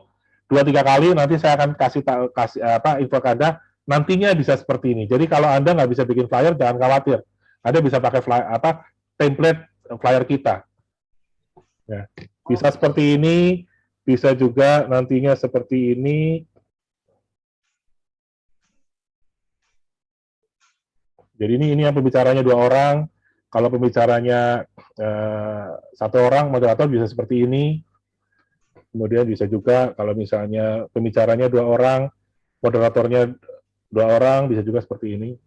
2-3 kali, nanti saya akan kasih info ke Anda. Nantinya bisa seperti ini. Jadi kalau Anda nggak bisa bikin flyer, jangan khawatir. Anda bisa pakai template flyer kita. Ya. Bisa seperti ini, bisa juga nantinya seperti ini. Jadi ini yang pembicaranya 2 orang. Kalau pembicaranya 1 orang, moderator bisa seperti ini. Kemudian bisa juga kalau misalnya pembicaranya 2 orang, moderatornya 2 orang, bisa juga seperti ini.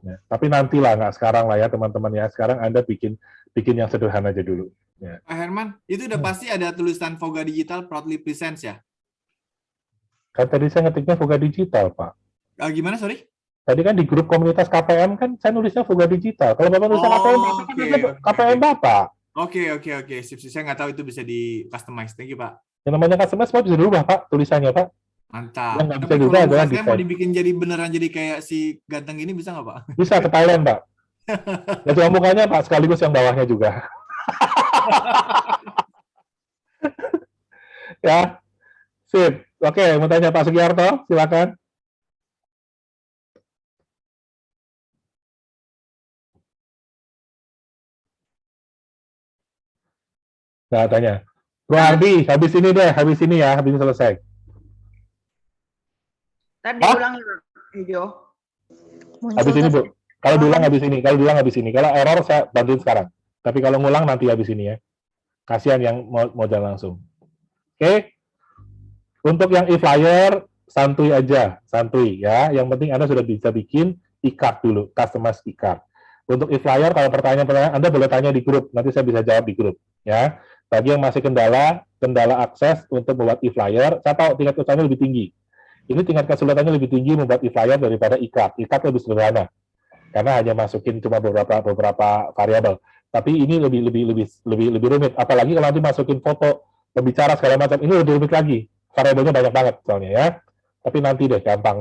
Ya, tapi nantilah, nggak sekarang lah ya teman-teman ya. Sekarang Anda bikin yang sederhana aja dulu. Ya. Pak Herman, itu udah pasti ada tulisan Voga Digital Proudly Presents ya? Kan tadi saya ngetiknya Voga Digital, Pak. Gimana, sorry? Tadi kan di grup komunitas KPM kan saya nulisnya Voga Digital. Kalau Bapak nulisnya KPM, KPM Bapak. Oke. Sip. Saya nggak tahu itu bisa di customize. Thank you, Pak. Yang namanya customize semua bisa dirubah, Pak, tulisannya, Pak. Mantap. Yang nggak bisa Tapi dirubah kalau adalah saya mau desain. dibikin jadi beneran jadi kayak si ganteng ini bisa nggak, Pak? Bisa ke Thailand, Pak. Ya cuma mukanya, Pak, sekaligus yang bawahnya juga. Ya, sip. Oke, mau tanya Pak Sugiarto, silakan. Nah, tanya. Bro Ardi, habis ini deh, habis ini selesai. Tadi ulang video. Habis ini, Bu. Kalau diulang habis ini, Kalau error saya bantuin sekarang. Tapi kalau ngulang nanti habis ini ya. Kasihan yang mau jalan langsung. Oke. Untuk yang e-flyer, santuy aja, santuy ya. Yang penting Anda sudah bisa bikin e-card dulu, customize e-card. Untuk e-flyer, kalau pertanyaan-pertanyaan Anda boleh tanya di grup, nanti saya bisa jawab di grup ya. Bagi yang masih kendala akses untuk membuat e-flyer, saya tahu tingkat kesulitannya lebih tinggi. Ini tingkat kesulitannya lebih tinggi membuat e-flyer daripada e-card. E-card lebih sederhana, karena hanya masukin cuma beberapa variabel. Tapi ini lebih rumit. Apalagi kalau nanti masukin foto, berbicara segala macam, ini lebih rumit lagi. Variabelnya banyak banget soalnya ya. Tapi nanti deh, gampang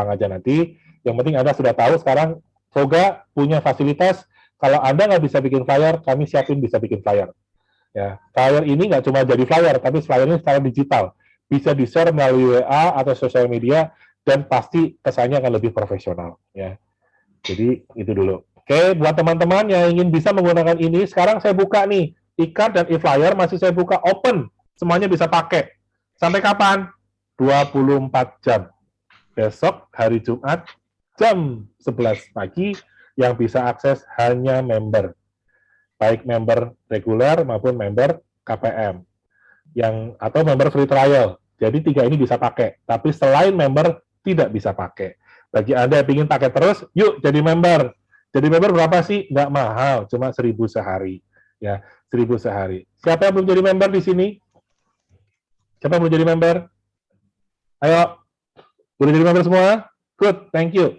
aja nanti. Yang penting Anda sudah tahu sekarang Voga punya fasilitas. Kalau Anda nggak bisa bikin flyer, kami siapin bisa bikin flyer. Ya, flyer ini nggak cuma jadi flyer, tapi flyer ini secara digital. Bisa di-share melalui WA atau sosial media, dan pasti kesannya akan lebih profesional. Ya. Jadi, itu dulu. Oke, buat teman-teman yang ingin bisa menggunakan ini, sekarang saya buka nih, e-card dan e-flyer masih saya buka open. Semuanya bisa pakai. Sampai kapan? 24 jam. Besok, hari Jumat, jam 11 pagi, yang bisa akses hanya member. Baik member reguler maupun member KPM. Atau member free trial. Jadi 3 ini bisa pakai. Tapi selain member, tidak bisa pakai. Bagi Anda yang ingin pakai terus, yuk jadi member. Jadi member berapa sih? Nggak mahal, cuma 1.000 sehari. Ya, 1.000 sehari. Siapa yang belum jadi member di sini? Siapa yang belum jadi member? Ayo, udah jadi member semua? Good, thank you.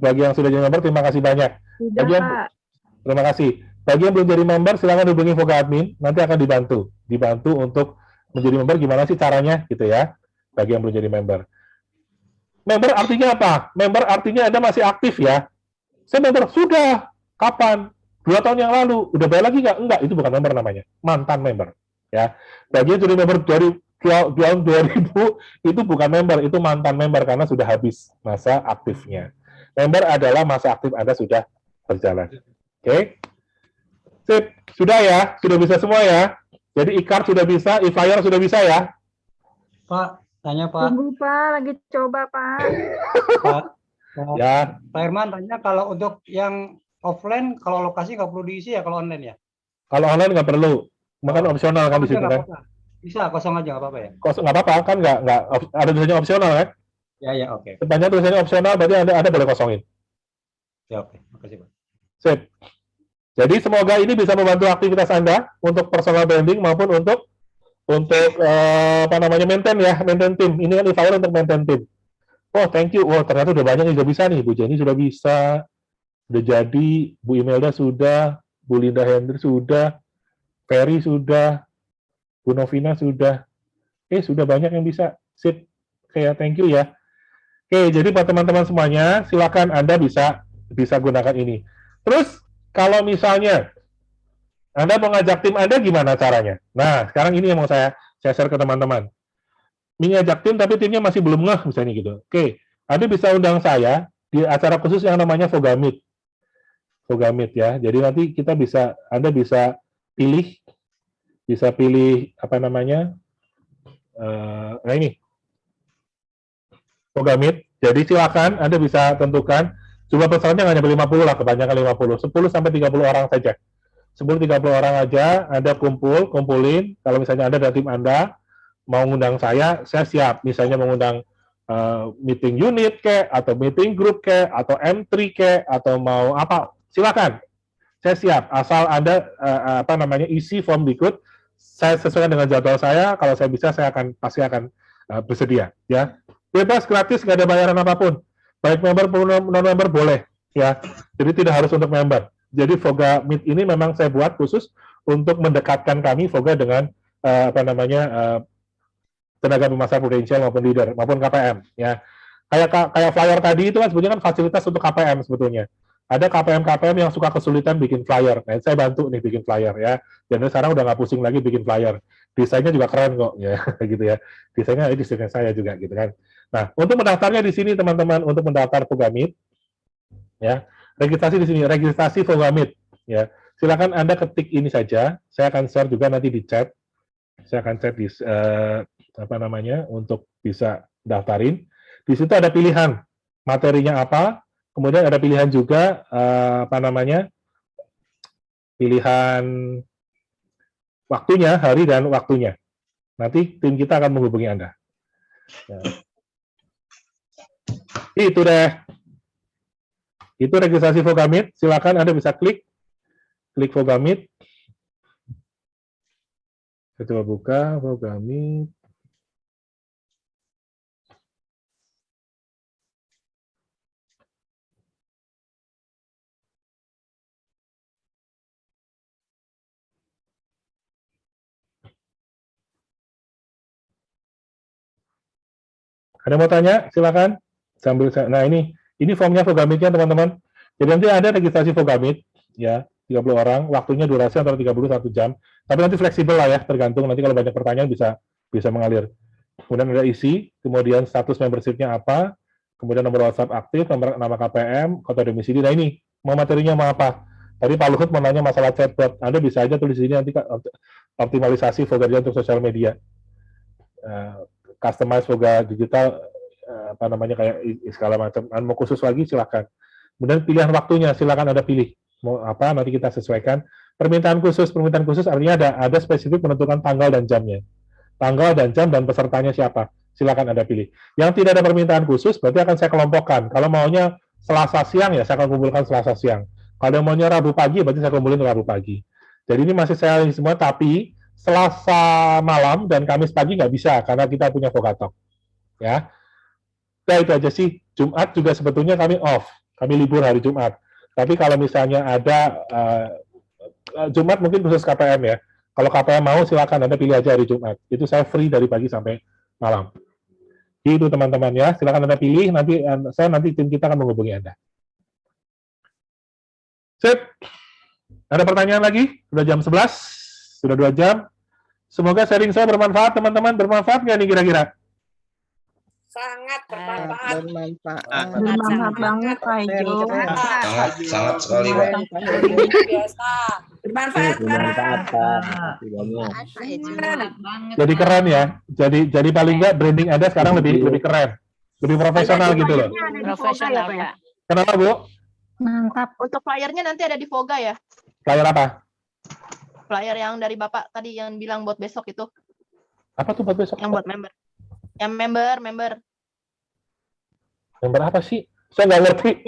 Bagi yang sudah jadi member, terima kasih banyak. Terima kasih. Bagi yang belum jadi member, silakan hubungi Voga Admin, nanti akan dibantu untuk menjadi member. Gimana sih caranya, gitu ya? Bagi yang belum jadi member. Member artinya apa? Member artinya Anda masih aktif ya. Saya member sudah. Kapan? 2 tahun yang lalu. Udah bayar lagi nggak? Enggak, itu bukan member namanya. Mantan member. Ya. Bagi yang jadi member dari tahun 2000, itu bukan member, itu mantan member karena sudah habis masa aktifnya. Member adalah masa aktif Anda sudah berjalan. Oke? Sip. Sudah ya? Sudah bisa semua ya? Jadi e-card sudah bisa, e-flyer sudah bisa ya? Pak, tanya Pak. Tunggu Pak, lagi coba Pak. Pak, ya. Pak Herman tanya kalau untuk yang offline, kalau lokasi nggak perlu diisi ya kalau online ya? Kalau online nggak perlu, makan opsional kan di situ kan? Bisa, kosong aja nggak apa-apa ya? Kosong nggak apa-apa kan, nggak ada tulisannya opsional kan? Ya, oke. Sepanjang tulisannya opsional, berarti Anda boleh kosongin. Ya, oke. Makasih Pak. Sip. Jadi semoga ini bisa membantu aktivitas Anda untuk personal branding maupun untuk maintain tim. Ini kan e-flyer untuk maintain tim. Oh, thank you. Oh, ternyata udah banyak yang sudah bisa nih. Bu Jenny sudah bisa, udah jadi. Bu Imelda sudah, Bu Linda Hendri sudah, Ferry sudah, Bu Novina sudah. Sudah banyak yang bisa. Sip. Oke, thank you ya. Oke, jadi buat teman-teman semuanya, silakan Anda bisa gunakan ini. Terus, kalau misalnya Anda mau ngajak tim Anda, gimana caranya? Nah, sekarang ini yang mau saya share ke teman-teman. Mengajak tim, tapi timnya masih belum ngeh, misalnya gitu. Oke, Anda bisa undang saya di acara khusus yang namanya Voga Meet. Voga Meet ya. Jadi nanti Anda bisa pilih apa namanya? Nah ini, Voga Meet. Jadi silakan Anda bisa tentukan. Jumlah pesertanya hanya 50 lah, kebanyakan 50. 10 sampai 30 orang saja. 10-30 orang aja, Anda kumpulin. Kalau misalnya Anda dan tim Anda mau ngundang saya siap. Misalnya mengundang meeting unit atau meeting group atau M3 atau mau apa, silakan. Saya siap. Asal Anda isi form berikut. Saya sesuaikan dengan jadwal saya. Kalau saya bisa, saya pasti akan bersedia. Ya, bebas, gratis, nggak ada bayaran apapun. Baik member maupun non-member boleh, ya. Jadi tidak harus untuk member. Jadi Voga Meet ini memang saya buat khusus untuk mendekatkan kami Voga dengan tenaga pemasar prudensial maupun leader maupun KPM ya. Kayak flyer tadi itu kan sebetulnya kan fasilitas untuk KPM sebetulnya. Ada KPM yang suka kesulitan bikin flyer. Nah, saya bantu nih bikin flyer ya. Dan sekarang udah nggak pusing lagi bikin flyer. Desainnya juga keren kok ya, gitu ya. Desainnya desain saya juga gitu kan. Nah, untuk mendaftarnya di sini teman-teman, untuk mendaftar Voga Meet ya, registrasi di sini, registrasi Voga Meet ya. Silakan Anda ketik ini saja. Saya akan share juga nanti di chat. Saya akan chat di untuk bisa daftarin. Di situ ada pilihan materinya apa, kemudian ada pilihan juga pilihan waktunya, hari dan waktunya. Nanti tim kita akan menghubungi Anda. Ya. Itu deh. Itu registrasi Voga Meet. Silakan Anda bisa klik Voga Meet. Saya coba buka Voga Meet. Ada mau tanya? Silakan. Nah ini formnya Voga Meet-nya teman-teman. Jadi nanti ada registrasi Voga Meet ya, 30 orang, waktunya durasi antara 30 1 jam. Tapi nanti fleksibel lah ya, tergantung nanti kalau banyak pertanyaan bisa mengalir. Kemudian ada isi, kemudian status membership-nya apa, kemudian nomor WhatsApp aktif, nama KPM, kota domisili. Nah ini mau materinya mau apa? Tadi Pak Luhut mau nanya masalah chatbot. Anda bisa aja tulis di sini nanti optimalisasi Voga dia untuk sosial media. Customize Voga digital kayak segala macam. Mau khusus lagi silakan. Kemudian pilihan waktunya silakan Anda pilih. Mau apa nanti kita sesuaikan. Permintaan khusus artinya ada spesifik menentukan tanggal dan jamnya. Tanggal dan jam dan pesertanya siapa. Silakan Anda pilih. Yang tidak ada permintaan khusus berarti akan saya kelompokkan. Kalau maunya Selasa siang ya saya akan kumpulkan Selasa siang. Kalau maunya Rabu pagi berarti saya kumpulin Rabu pagi. Jadi ini masih saya semua tapi Selasa malam dan Kamis pagi nggak bisa karena kita punya Vogatalk. Ya. Nah, itu aja sih. Jumat juga sebetulnya kami off. Kami libur hari Jumat. Tapi kalau misalnya ada Jumat mungkin khusus KPM ya. Kalau KPM mau silakan Anda pilih aja hari Jumat. Itu saya free dari pagi sampai malam. Itu teman-teman ya. Silakan Anda pilih. Nanti tim kita akan menghubungi Anda. Sip. Ada pertanyaan lagi? Sudah jam 11. Sudah 2 jam. Semoga sharing saya bermanfaat, teman-teman. Bermanfaat nggak nih kira-kira? Sangat bermanfaat. Bermanfaat banget, Pak Ijo. Sangat sekali, Pak. Biasa. Bermanfaat, Jadi keren ya. Jadi paling nggak branding Anda sekarang lebih keren. Lebih profesional gitu loh. Profesional, Pak. Kenapa, Bu? Mantap. Untuk flyernya nanti ada di Voga ya? Flyer apa? Flyer yang dari Bapak tadi yang bilang buat besok itu. Apa tuh buat besok? Yang buat member. Yang member. Member apa sih? Saya nggak ngerti.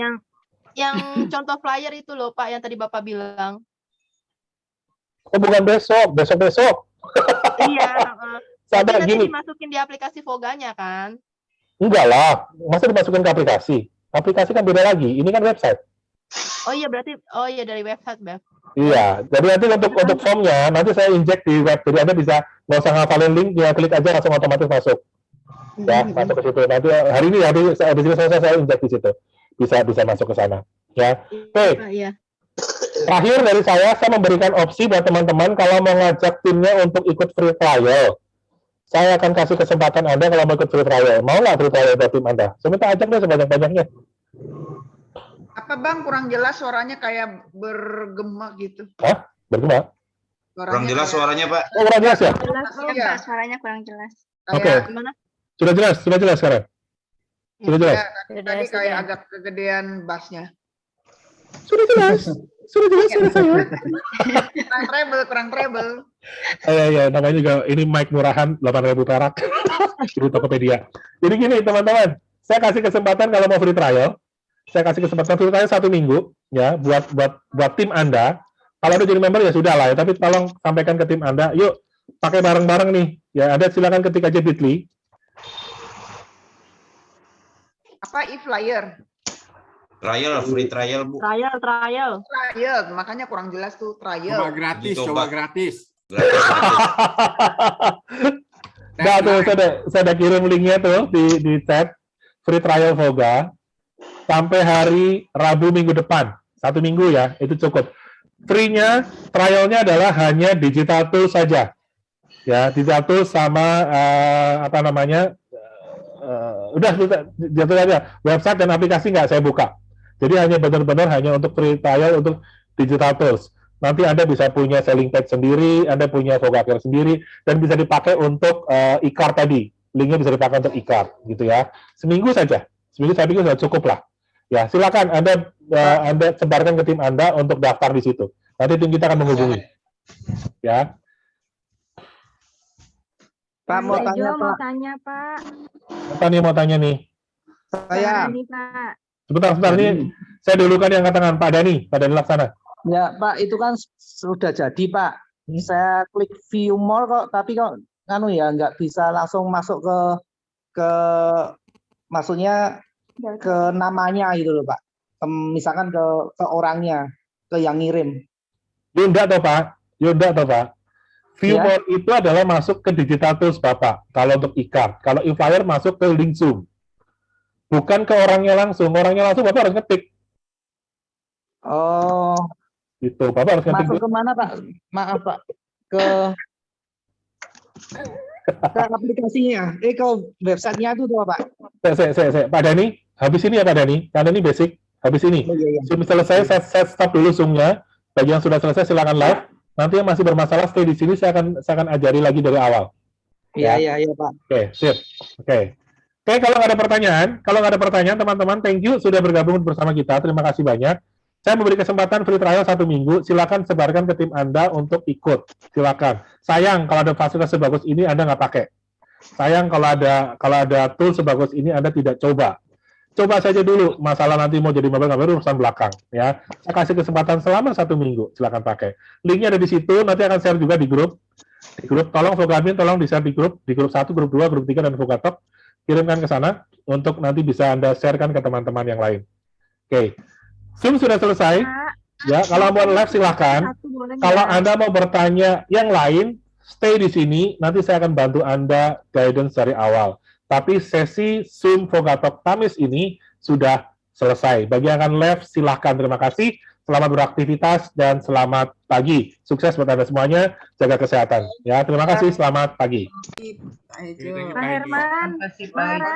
Yang contoh flyer itu loh Pak, yang tadi Bapak bilang. Oh bukan besok. Iya. Sadar nanti gini. dimasukin di aplikasi Voganya kan? Enggak lah. Masa dimasukin ke aplikasi? Aplikasi kan beda lagi. Ini kan website. Oh iya berarti, dari website, Beb. Iya, jadi nanti untuk formnya, nanti saya injek di web, jadi Anda bisa, nggak usah ngafalin link, ya klik aja langsung otomatis masuk. Ya, masuk ke situ. Nanti hari ini, habis ini saya injek di situ. Bisa masuk ke sana. Ya, oke. Iya. Terakhir dari saya memberikan opsi buat teman-teman, kalau mau ngajak timnya untuk ikut free trial, saya akan kasih kesempatan Anda kalau mau ikut free trial. Mau nggak free trial buat tim Anda? Saya minta ajak deh sebanyak-banyaknya. Apa Bang, kurang jelas suaranya kayak bergema gitu. Hah? Bergema? Kurang jelas suaranya, Pak. Oh, kurang jelas ya? Iya. Suaranya kurang jelas. Oke. Sudah jelas sekarang? Sudah jelas? Tadi kayak agak kegedean bassnya. Sudah jelas suara saya. Kurang treble. Iya, namanya juga ini mic murahan 8.000 perak di Tokopedia. Jadi gini teman-teman, saya kasih kesempatan kalau mau free trial. Saya kasih kesempatan free trial 1 minggu ya buat tim Anda. Kalau udah jadi member ya sudah lah ya, tapi tolong sampaikan ke tim Anda, yuk pakai bareng-bareng nih. Ya, Anda silakan ketik aja Bitly. Apa e-flyer? Free trial, Bu. Trial. Makanya kurang jelas tuh trial. Coba gratis, coba gratis. Nah, tuh saya udah kirim linknya tuh di chat free trial Voga sampai hari Rabu minggu depan, 1 minggu ya, itu cukup. Free-nya, trialnya adalah hanya digital tool saja, ya, digital tool sama apa namanya, udah jatuh aja. Website dan aplikasi nggak saya buka. Jadi hanya benar-benar hanya untuk free trial untuk digital tools. Nanti Anda bisa punya selling page sendiri, Anda punya Voga Care sendiri, dan bisa dipakai untuk e-card tadi. Linknya bisa dipakai untuk e-card, gitu ya. Seminggu saja. Seminggu saya pikir sudah cukup lah. Ya, silakan Anda sebarkan ke tim Anda untuk daftar di situ. Nanti tim kita akan menghubungi. Ya. Pak mau tanya Pak. Apa nih mau tanya nih? Saya. Ini Pak. Sebentar nih. Saya dulukan yang katakan Pak Dani Laksana. Ya Pak, itu kan sudah jadi Pak. Saya klik view more kok, tapi kok nggak bisa langsung masuk ke maksudnya ke namanya gitu loh Pak. Misalkan ke orangnya, ke yang ngirim. Yunda toh Pak. View more itu adalah masuk ke digital tools Bapak. Kalau untuk e-card, kalau e-flyer masuk ke link Zoom. Bukan ke orangnya langsung. Orangnya langsung Bapak harus ngetik. Oh. Itu Bapak harus ngetik. Masuk ke mana Pak? Maaf Pak. Ke aplikasinya. Ke websitenya itu tuh Pak. Saya. Pak Dani, habis ini ya Pak Dani. Karena ini basic. Habis ini. Oh, iya. Zoom selesai, saya stop dulu Zoom-nya. Bagi yang sudah selesai silakan live. Nanti yang masih bermasalah stay di sini, saya akan ajari lagi dari awal. Iya Pak. Oke, sip. Oke, kalau nggak ada pertanyaan, teman-teman, thank you sudah bergabung bersama kita. Terima kasih banyak. Saya memberi kesempatan free trial 1 minggu. Silakan sebarkan ke tim Anda untuk ikut. Silakan. Sayang kalau ada fasilitas sebagus ini Anda nggak pakai. Sayang kalau ada tool sebagus ini Anda tidak coba. Coba saja dulu, masalah nanti mau jadi mobile urusan belakang ya. Saya kasih kesempatan selama 1 minggu, silakan pakai. Linknya ada di situ, nanti akan share juga di grup. Tolong Vogamin, tolong di-share di grup 1, grup 2, grup 3, dan Vogatalk. Kirimkan ke sana untuk nanti bisa Anda sharekan ke teman-teman yang lain. Oke. Zoom sudah selesai. Ya, kalau mau live silahkan. Kalau Anda mau bertanya yang lain, stay di sini, nanti saya akan bantu Anda guidance dari awal. Tapi sesi Zoom Vogatalk Kamis ini sudah selesai. Bagi yang akan live, silahkan. Terima kasih. Selamat beraktivitas dan selamat pagi. Sukses buat Anda semuanya. Jaga kesehatan. Ya, terima kasih. Selamat pagi. Pak Herman.